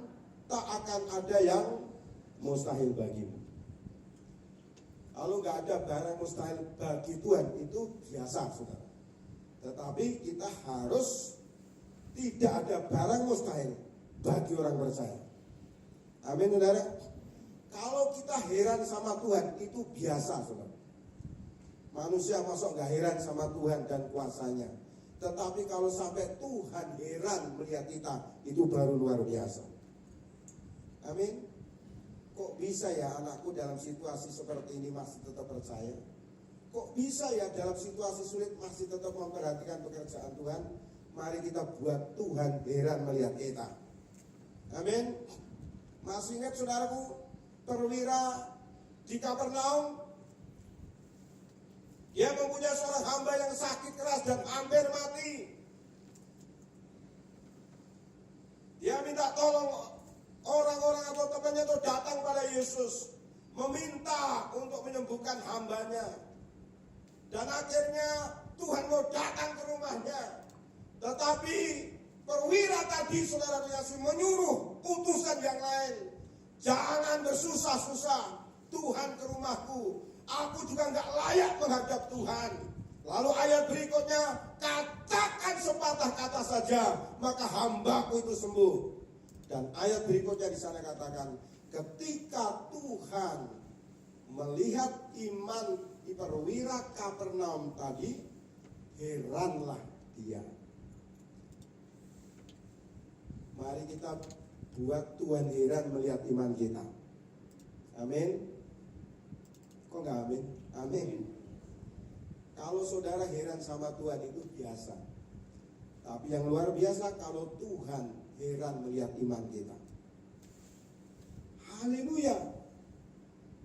tak akan ada yang mustahil bagimu. Kalau nggak ada barang mustahil bagi Tuhan, itu biasa saudara. Tetapi kita harus tidak ada barang mustahil bagi orang percaya. Amin saudara. Kalau kita heran sama Tuhan, itu biasa saudara. Manusia masuk nggak heran sama Tuhan dan kuasanya. Tetapi kalau sampai Tuhan heran melihat kita, itu baru luar biasa. Amin. Kok bisa ya anakku dalam situasi seperti ini masih tetap percaya? Kok bisa ya dalam situasi sulit masih tetap memperhatikan pekerjaan Tuhan? Mari kita buat Tuhan heran melihat kita. Amin. Masih ingat saudaraku, perwira di Kapernaum? Dia mempunyai seorang hamba yang sakit keras dan hampir mati. Dia minta tolong orang-orang atau temannya itu datang pada Yesus, meminta untuk menyembuhkan hambanya. Dan akhirnya Tuhan mau datang ke rumahnya. Tetapi perwira tadi saudara kasih menyuruh utusan yang lain, jangan bersusah-susah, Tuhan ke rumahku, aku juga nggak layak menghadap Tuhan. Lalu ayat berikutnya, katakan sepatah kata saja, maka hambaku itu sembuh. Dan ayat berikutnya di sana katakan, ketika Tuhan melihat iman di perwira Kapernaum tadi, heranlah dia. Mari kita buat Tuhan heran melihat iman kita. Amin. Kok nggak amin? Amin. Kalau saudara heran sama Tuhan itu biasa. Tapi yang luar biasa kalau Tuhan heran melihat iman kita. Haleluya.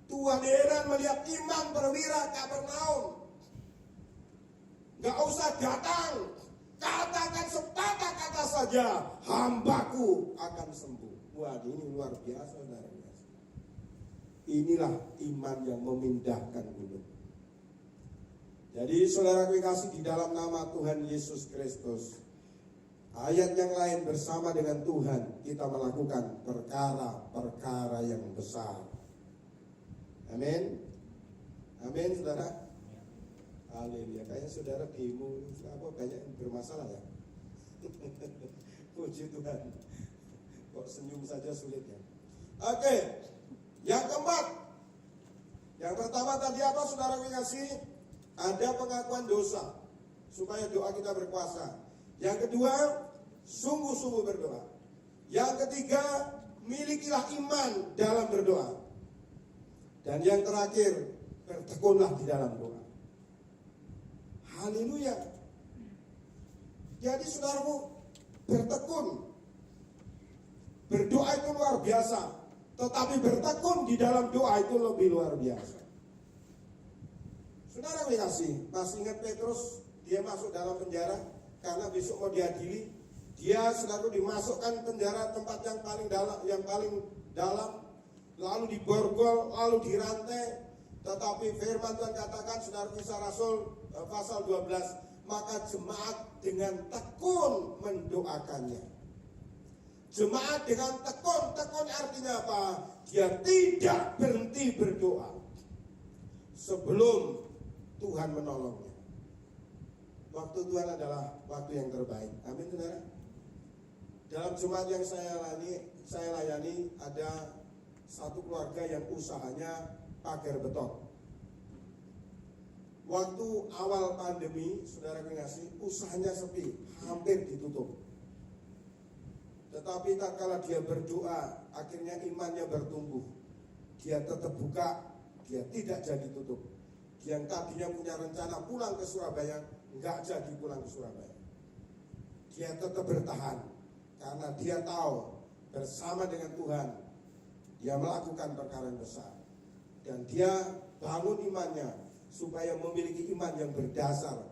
Tuhan heran melihat iman perwira Kapernaum. Gak usah datang, katakan sepatah kata saja, hambaku akan sembuh. Wah, ini luar biasa, saudara. Inilah iman yang memindahkan gunung. Jadi saudara kasih di dalam nama Tuhan Yesus Kristus, ayat yang lain bersama dengan Tuhan kita melakukan perkara-perkara yang besar. Amin. Amin, saudara. Haleluya. Kayaknya saudara demo apa banyak yang bermasalah ya. Puji Tuhan. Kok senyum saja sulit ya. Oke. Yang keempat. Yang pertama tadi apa saudara kasih? Ada pengakuan dosa supaya doa kita berkuasa. Yang kedua, sungguh-sungguh berdoa. Yang ketiga, milikilah iman dalam berdoa. Dan yang terakhir, bertekunlah di dalam doa. Haleluya. Jadi saudaraku, bertekun. Berdoa itu luar biasa. Tetapi bertekun di dalam doa itu lebih luar biasa. Saudara kasih, masih ingat Petrus? Dia masuk dalam penjara karena besok mau diadili. Dia selalu dimasukkan penjara tempat yang paling dalam, lalu diborgol, lalu dirantai. Tetapi firman Tuhan katakan, saudara kisah Rasul pasal 12, maka jemaat dengan tekun mendoakannya. Jemaat dengan tekun artinya apa? Dia tidak berhenti berdoa sebelum Tuhan menolongnya. Waktu Tuhan adalah waktu yang terbaik. Amin, saudara. Dalam jemaat yang saya layani ada satu keluarga yang usahanya pagar beton. Waktu awal pandemi, saudara kasih, usahanya sepi, hampir ditutup. Tetapi tatkala dia berdoa, akhirnya imannya bertumbuh. Dia tetap buka, dia tidak jadi tutup. Yang tadinya punya rencana pulang ke Surabaya, nggak jadi pulang ke Surabaya. Dia tetap bertahan, karena dia tahu bersama dengan Tuhan, dia melakukan perkara yang besar. Dan dia bangun imannya, supaya memiliki iman yang berdasar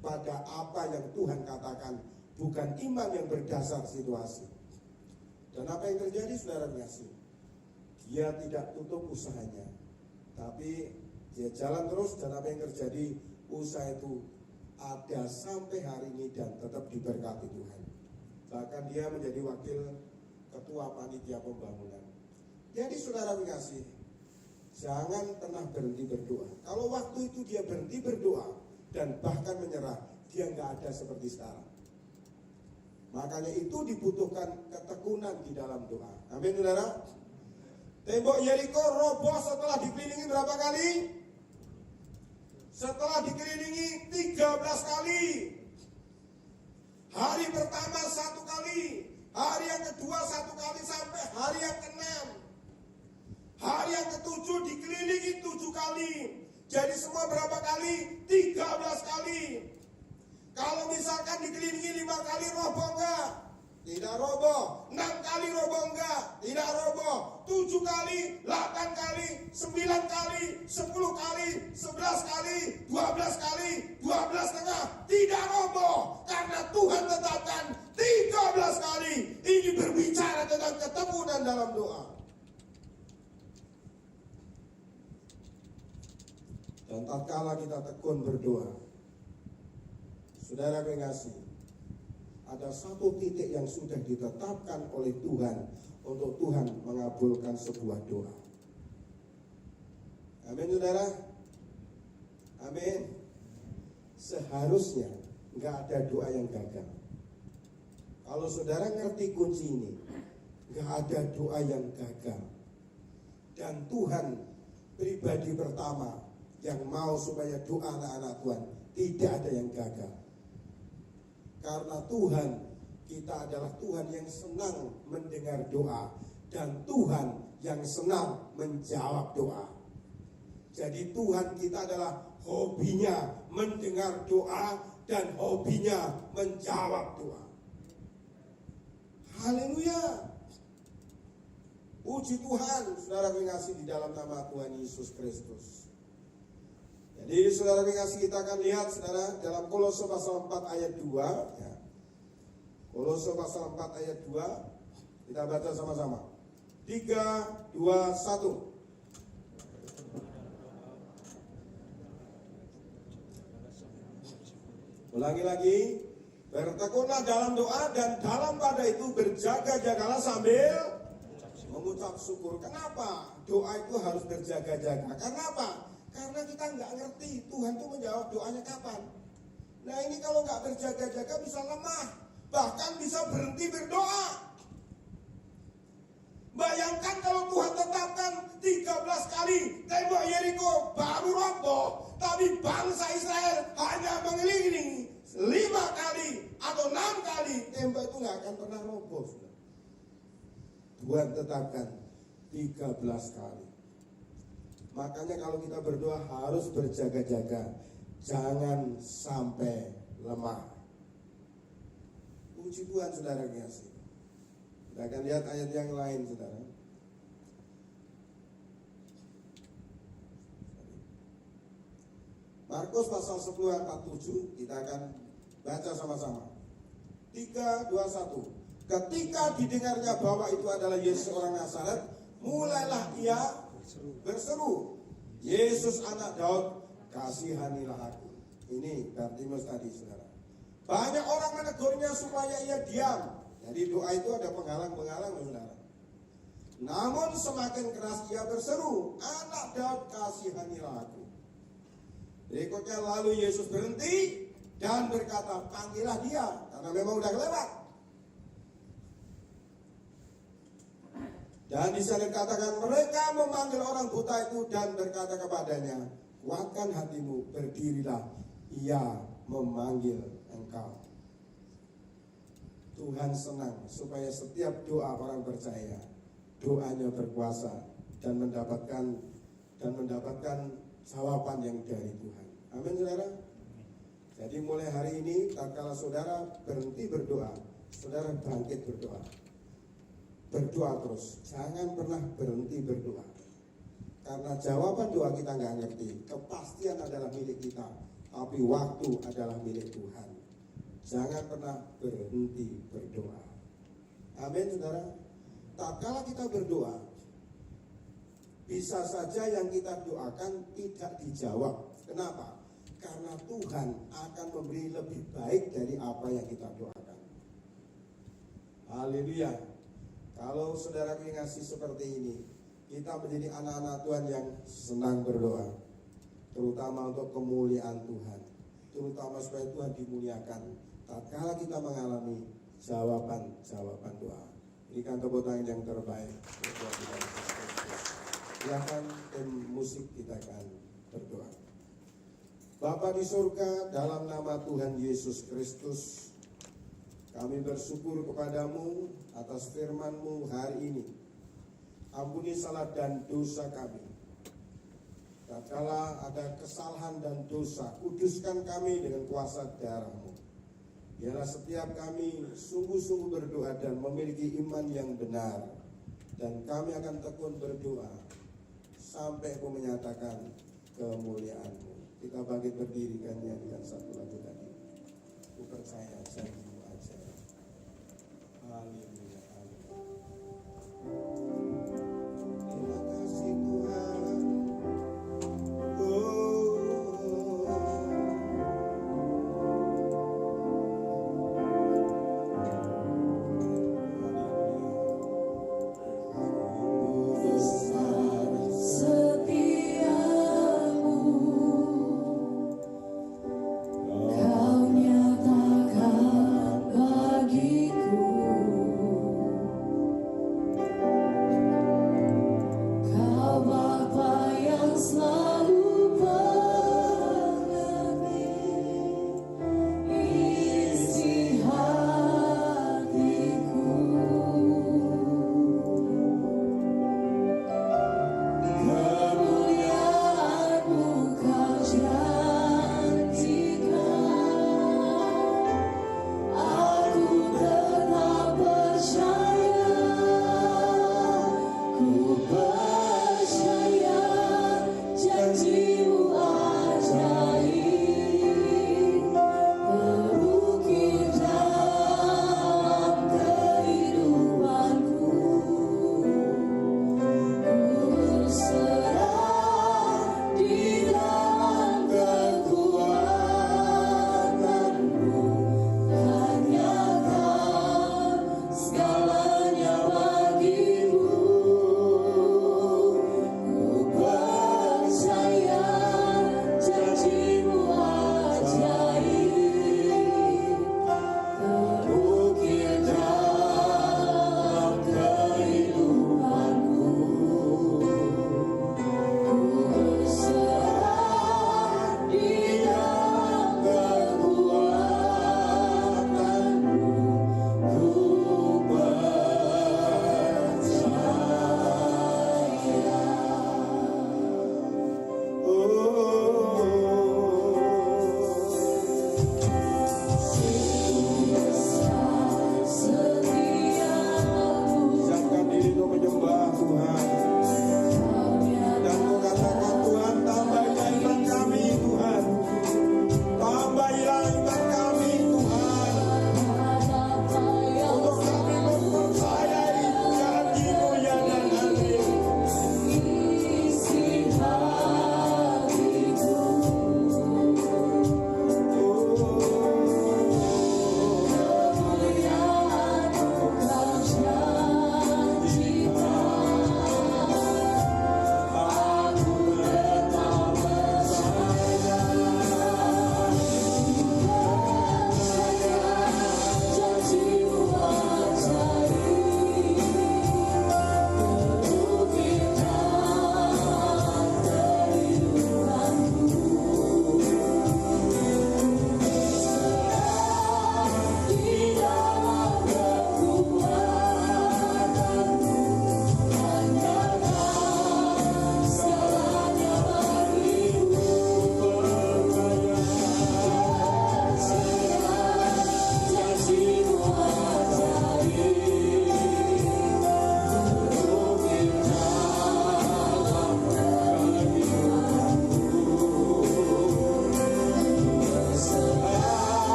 pada apa yang Tuhan katakan, bukan iman yang berdasar situasi. Dan apa yang terjadi, saudara kasih? Dia tidak tutup usahanya, tapi dia jalan terus. Dan apa yang terjadi, usaha itu ada sampai hari ini dan tetap diberkati Tuhan. Bahkan dia menjadi wakil ketua panitia pembangunan. Jadi saudara kasih, jangan pernah berhenti berdoa. Kalau waktu itu dia berhenti berdoa dan bahkan menyerah, dia nggak ada seperti sekarang. Makanya itu dibutuhkan ketekunan di dalam doa. Amin, saudara. Tembok Yeriko roboh setelah dikelilingi berapa kali? Setelah dikelilingi 13 kali. Hari pertama 1 kali, hari yang kedua 1 kali, sampai hari yang ke-6. Hari yang ke-7 dikelilingi 7 kali. Jadi semua berapa kali? 13 kali. Kalau misalkan dikelilingi 5 kali, roboh enggak? Tidak roboh. 6 kali roboh enggak? Tidak roboh. 7 kali, 8 kali, 9 kali, 10 kali, 11 kali, 12 kali, 12 setengah. Tidak roboh. Karena Tuhan tetapkan 13 kali. Ini berbicara tentang ketekunan dalam doa. Dan tatkala kita tekun berdoa, saudara kasih, ada satu titik yang sudah ditetapkan oleh Tuhan untuk Tuhan mengabulkan sebuah doa. Amin, saudara. Amin. Seharusnya nggak ada doa yang gagal. Kalau saudara ngerti kunci ini, nggak ada doa yang gagal. Dan Tuhan pribadi pertama yang mau supaya doa anak-anak Tuhan tidak ada yang gagal. Karena Tuhan kita adalah Tuhan yang senang mendengar doa, dan Tuhan yang senang menjawab doa. Jadi Tuhan kita adalah hobinya mendengar doa dan hobinya menjawab doa. Haleluya. Puji Tuhan, saudara mengasihi di dalam nama Tuhan Yesus Kristus. Jadi saudara mengasihi, kita akan lihat saudara dalam Kolose pasal 4 ayat 2 ya. Kolose pasal 4 ayat 2, kita baca sama-sama. 3, 2, 1. Ulangi lagi. Bertekunlah dalam doa dan dalam pada itu berjaga-jagalah sambil mengucap syukur. Kenapa doa itu harus berjaga-jaga? Karena apa? Karena kita nggak ngerti Tuhan itu menjawab doanya kapan. Nah ini kalau nggak berjaga-jaga bisa lemah, bahkan bisa berhenti berdoa. Bayangkan kalau Tuhan tetapkan 13 kali tembok Yeriko baru roboh, tapi bangsa Israel hanya mengelilingi 5 kali atau 6 kali, tembok itu nggak akan pernah roboh. Tuhan tetapkan 13 kali. Makanya kalau kita berdoa harus berjaga-jaga, jangan sampai lemah. Puji Tuhan saudara kasih. Kita akan lihat ayat yang lain saudara. Markus pasal 10 ayat 47, kita akan baca sama-sama. 3, 2, 1. Ketika didengarnya bahwa itu adalah Yesus orang Nazaret, mulailah ia berseru, Yesus anak Daud, kasihanilah aku. Ini Bartimeus tadi saudara. Banyak orang menegurnya supaya ia diam. Jadi doa itu ada penghalang-penghalang saudara. Namun semakin keras ia berseru, anak Daud, kasihanilah aku. Berikutnya lalu Yesus berhenti dan berkata, panggillah dia, karena memang udah kelewat. Dan di sana dikatakan, mereka memanggil orang buta itu dan berkata kepadanya, kuatkan hatimu, berdirilah, ia memanggil engkau. Tuhan senang supaya setiap doa orang percaya, doanya berkuasa dan mendapatkan jawaban yang dari Tuhan. Amin saudara. Jadi mulai hari ini, tatkala saudara berhenti berdoa, saudara bangkit berdoa. Berdoa terus, jangan pernah berhenti berdoa. Karena jawaban doa kita nggak ngerti, kepastian adalah milik kita, tapi waktu adalah milik Tuhan. Jangan pernah berhenti berdoa. Amin saudara. Tatkala kita berdoa, bisa saja yang kita doakan tidak dijawab. Kenapa? Karena Tuhan akan memberi lebih baik dari apa yang kita doakan. Haleluya. Kalau saudara ngasih seperti ini, kita menjadi anak-anak Tuhan yang senang berdoa, terutama untuk kemuliaan Tuhan, terutama supaya Tuhan dimuliakan. Tatkala kita mengalami jawaban doa, berikan tepuk tangan yang terbaik. Silakan tim musik kita akan berdoa. Bapa di surga, dalam nama Tuhan Yesus Kristus, kami bersyukur kepadamu atas firman-Mu hari ini. Ampuni salah dan dosa kami. Tatkala ada kesalahan dan dosa, kuduskan kami dengan kuasa darah-Mu. Biarlah setiap kami sungguh-sungguh berdoa dan memiliki iman yang benar. Dan kami akan tekun berdoa sampai Kau menyatakan kemuliaan-Mu. Kita bangkit berdiri dan nyanyikan satu lagu tadi. Ku percaya janji-Mu aja. Haleluya, haleluya. Terima kasih Tuhan. Kau nyatakan bagiku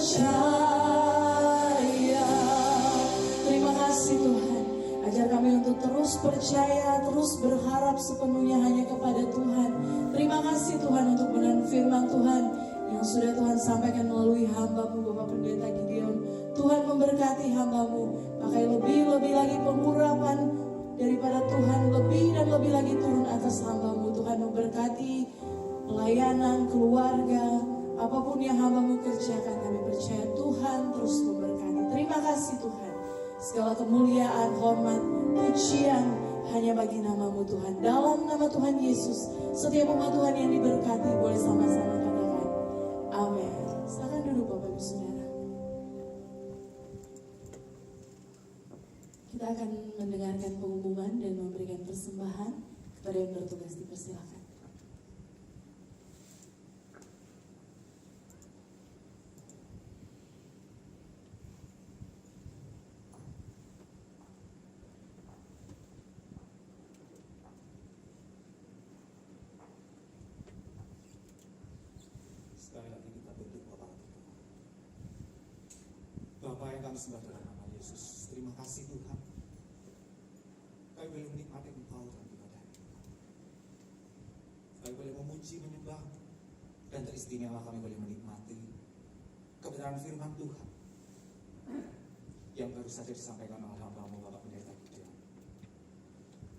percaya. Terima kasih Tuhan. Ajar kami untuk terus percaya, terus berharap sepenuhnya hanya kepada Tuhan. Terima kasih Tuhan untuk benar firman Tuhan yang sudah Tuhan sampaikan melalui hamba-Mu Bapak Pendeta Gideon. Tuhan memberkati hamba-Mu, pakai lebih-lebih lagi pengurapan daripada Tuhan, lebih dan lebih lagi turun atas hamba-Mu. Tuhan memberkati pelayanan, keluarga, apapun yang hamba-Mu kerjakan, kami percaya Tuhan terus memberkati. Terima kasih Tuhan. Segala kemuliaan, hormat, pujian hanya bagi nama-Mu Tuhan. Dalam nama Tuhan Yesus, setiap umat Tuhan yang diberkati boleh sama-sama katakan amin. Silakan duduk Bapak Ibu Saudara. Kita akan mendengarkan pengumuman dan memberikan persembahan kepada yang bertugas, dipersilakan. Sekali lagi kita tunduk kepada Tuhan. Bapa yang kami sembah dalam nama Yesus, terima kasih Tuhan. Kami boleh menikmati Engkau dalam ibadah ini. Kami boleh memuji, menyembah, dan teristimewa kami boleh menikmati kebenaran firman Tuhan yang baru saja disampaikan oleh hamba-Mu Bapak Pendeta Gideon.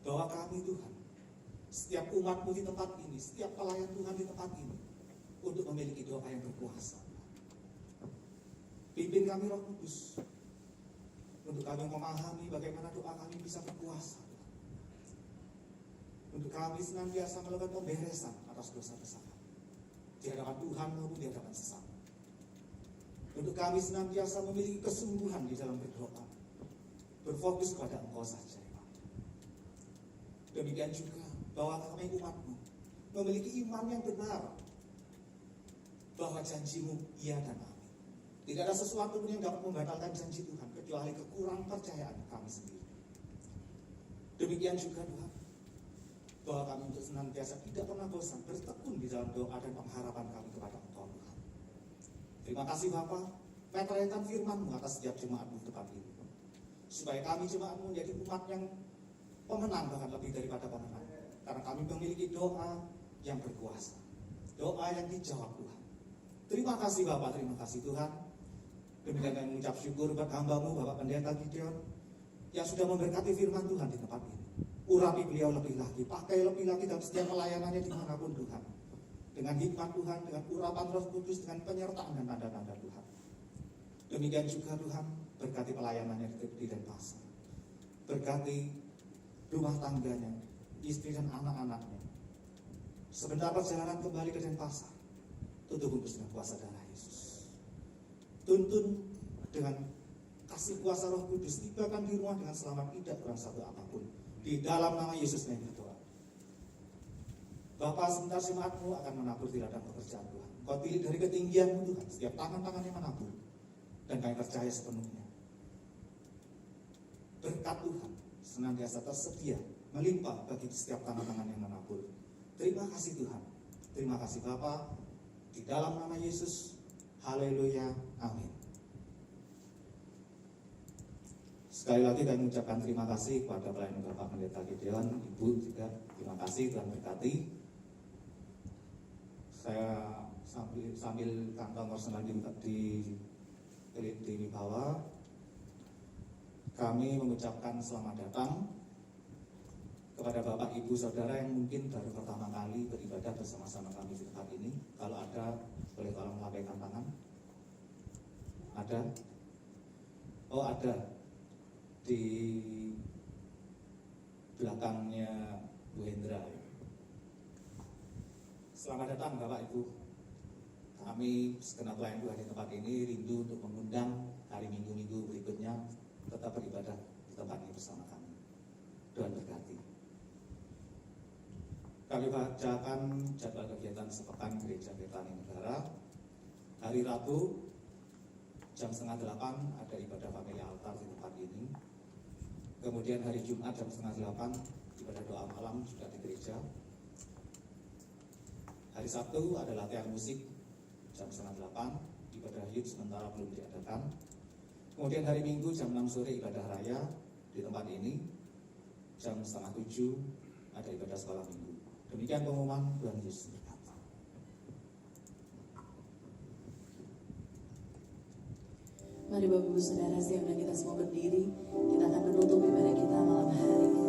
Bahwa kami Tuhan, setiap umat-Mu di tempat ini, setiap pelayan Tuhan di tempat ini, untuk memiliki doa yang berkuasa. Pimpin kami Roh Kudus, untuk kami memahami bagaimana doa kami bisa berkuasa. Untuk kami senantiasa melakukan pemberesan atas dosa-dosa kami, di hadapan Tuhan maupun di hadapan sesama. Untuk kami senantiasa memiliki kesungguhan di dalam berdoa, berfokus pada Engkau saja. Demikian juga bahwa kami umat-Mu memiliki iman yang benar, bahwa janji-Mu iya dan amin. Tidak ada sesuatu pun yang dapat membatalkan janji Tuhan kecuali kekurangan percayaan kami sendiri. Demikian juga Tuhan, bahwa kami untuk senantiasa tidak pernah bosan bertekun di dalam doa dan pengharapan kami kepada Engkau Tuhan. Terima kasih Bapa, meteraikan firman-Mu atas setiap jemaat-Mu di tempat ini, supaya kami jemaat-Mu menjadi umat yang pemenang, bahkan lebih daripada pemenang, karena kami memiliki doa yang berkuasa, doa yang dijawab Tuhan. Terima kasih Bapak, terima kasih Tuhan. Demikian kami mengucap syukur buat hamba-Mu Bapak Pendeta Gideon yang sudah memberkati firman Tuhan di tempat ini. Urapi beliau lebih lagi, pakai lebih lagi dalam setiap pelayanannya dimanapun Tuhan. Dengan hikmat Tuhan, dengan urapan Roh Kudus, dengan penyertaan dan tanda-tanda Tuhan. Demikian juga Tuhan, berkati pelayanannya di Denpasar. Berkati rumah tangganya, istri dan anak-anaknya. Sebentar perjalanan kembali ke Denpasar, tutup bungkus dengan kuasa darah Yesus. Tuntun dengan kasih kuasa Roh Kudus, tibakan di rumah dengan selamat, tidak kurang satu apapun. Di dalam nama Yesus kami berdoa. Bapa, sebentar jemaat-Mu akan menabur di ladang pekerjaan Tuhan. Kau pilih dari ketinggian-Mu Tuhan, setiap tangan-tangan yang menabur, dan kami percaya sepenuhnya. Berkat Tuhan senantiasa tersedia, melimpah bagi setiap tangan-tangan yang menabur. Terima kasih Tuhan. Terima kasih Bapa. Di dalam nama Yesus, haleluya, amin. Sekali lagi kami mengucapkan terima kasih kepada pelayan Bapak Pendeta Gideon, Ibu juga terima kasih Tuhan berkati. Saya sambil kantong personal di bawah, kami mengucapkan selamat datang kepada Bapak Ibu Saudara yang mungkin baru pertama kali beribadah bersama-sama kami di tempat ini. Kalau ada, boleh tolong melambaikan tangan. Ada? Oh ada. Di belakangnya Bu Hendra. Selamat datang Bapak Ibu. Kami segenap pelayan Tuhan di tempat ini rindu untuk mengundang hari Minggu-Minggu berikutnya tetap beribadah di tempat ini bersama kami. Tuhan berkati. Kami bacakan jadwal kegiatan sepekan Gereja Betani Negara. Hari Rabu jam 7:30 ada ibadah family altar di tempat ini. Kemudian hari Jumat jam 7:30 ibadah doa malam juga di gereja. Hari Sabtu ada latihan musik jam 7:30, ibadah youth sementara belum diadakan. Kemudian hari Minggu jam 6 sore ibadah raya di tempat ini. Jam 6:30 ada ibadah sekolah minggu. Demikian pengumuman. Tuhan Yesus berkata. Mari Bapak Ibu Saudara, siap dan kita semua berdiri. Kita akan menutup ibadah kita malam hari ini.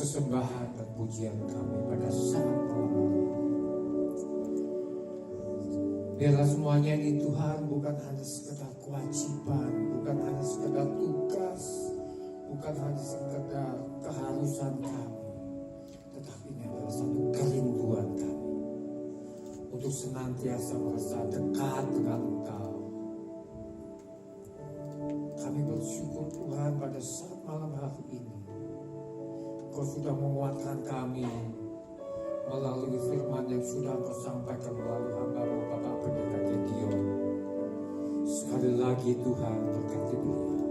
sesembahan dan pujian kami pada saat malam hari. Biarlah semuanya ini Tuhan bukan hanya sekedar kewajiban, bukan hanya sekedar tugas, bukan hanya sekedar keharusan kami, tetapi ini adalah satu kerinduan kami. untuk senantiasa merasa dekat dengan Engkau. Kami bersyukur Tuhan pada saat malam hari ini Kau sudah menguatkan kami melalui firman yang sudah Kau sampaikan melalui hamba-Mu Bapak Pendeta Gideon. Sekali lagi Tuhan, berkati beliau,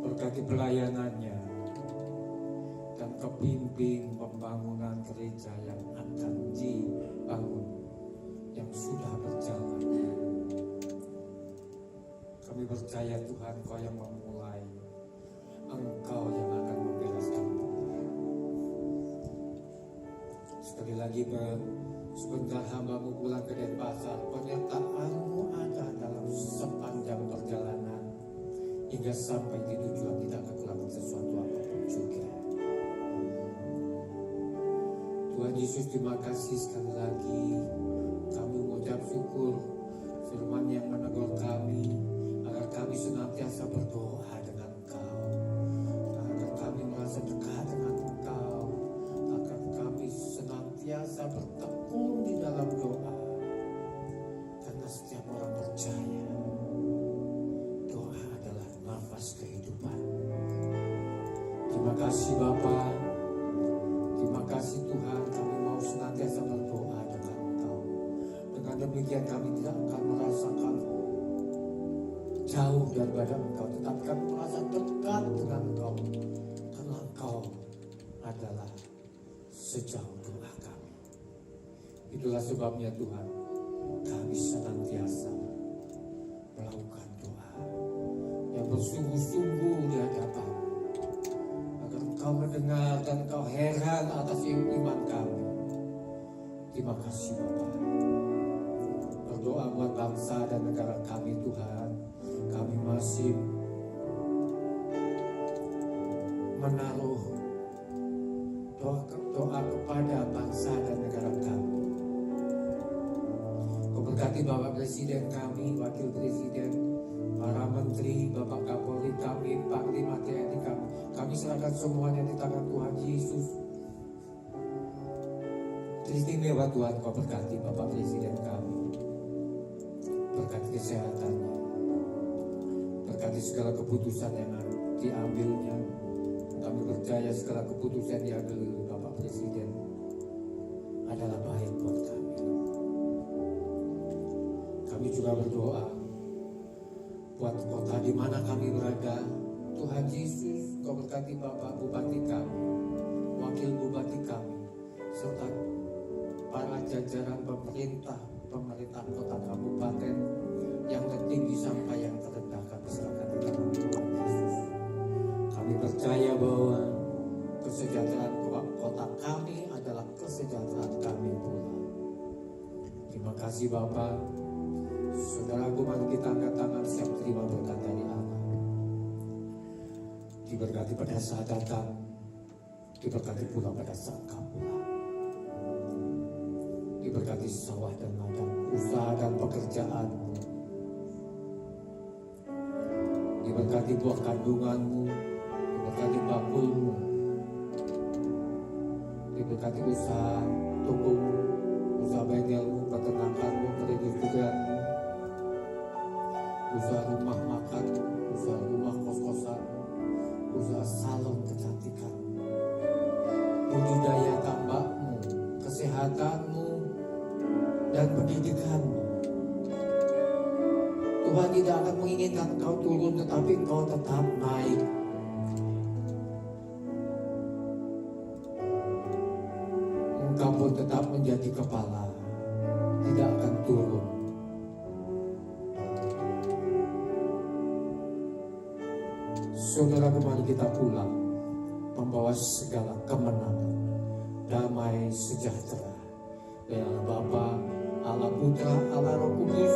berkati pelayanannya, dan kepimpin pembangunan gereja yang akan dibangun, yang sudah berjalan. Kami percaya Tuhan, Kau yang memulai, Engkau yang akan membereskan. Sekali lagi sebentar hamba-Mu pulang ke Denpasar, penyertaan-Mu ada dalam sepanjang perjalanan hingga sampai di tujuan, tidak kekurangan sesuatu apapun juga. Tuhan Yesus, terima kasih sekali lagi. Kami mengucap syukur firman yang menegur kami agar kami senantiasa berdoa dengan Engkau, agar kami merasa dekat dengan Engkau, agar kami senantiasa bertekun di dalam doa, karena setiap orang percaya doa adalah nafas kehidupan. Terima kasih Bapa, terima kasih Tuhan, kami mau senantiasa berdoa dengan Engkau. Dengan demikian kami tidak akan merasakan jauh daripada Engkau, tetapi kami merasa dekat dengan Engkau, karena Engkau adalah sejauh doa kami. Itulah sebabnya Tuhan, kami senantiasa melakukan doa yang bersungguh-sungguh di hadapan, agar Engkau mendengar dan Engkau heran atas iman kami. Terima kasih Bapa. Berdoa buat bangsa dan negara kami Tuhan. Kami masih menaruh doa kepada bangsa dan negara kami. Kau berkati Bapak Presiden kami, Wakil Presiden, para Menteri, Bapak Kapolri kami, Panglima TNI kami. Kami serahkan semuanya di tangan Tuhan Yesus. Istimewa Tuhan, Kau berkati Bapak Presiden kami, berkati kesehatannya, berkati segala keputusan yang diambilnya. Kami percaya segala keputusan yang diambil Bapak Presiden adalah baik buat kami. Kami juga berdoa buat kota di mana kami berada. Tuhan Yesus, Kau berkati Bapak Bupati kami, Wakil Bupati kami, serta para jajaran pemerintah kota kabupaten, yang tertinggi sampai yang terendah. Kami serahkan di tangan Tuhan Yesus. Kami percaya bahwa kesejahteraan kota kami adalah kesejahteraan kami pula. Terima kasih Bapak. Saudaraku, mari kita angkat tangan siap terima berkat dari Allah. Diberkati pada saat datang, diberkati pula pada saat kau pulang. Diberkati sawah dan ladang, usaha dan pekerjaanmu. Diberkati buah kandunganmu, diberkati bakulmu, diberkati usaha tokomu, usaha bengelmu, peternakanmu, perindustrianmu, usaha rumah makan, usaha rumah kos-kosan, usaha salon kecantikan, budidaya tambakmu, kesehatanmu, dan pendidikanmu. Tuhan tidak akan menginginkan kau turun, tetapi kau tetap naik. Engkau pun tetap menjadi kepala, tidak akan turun. Saudara, kembali kita pulang membawa segala kemenangan, damai sejahtera dari Allah Bapa, Allah Putra, Allah Roh Kudus,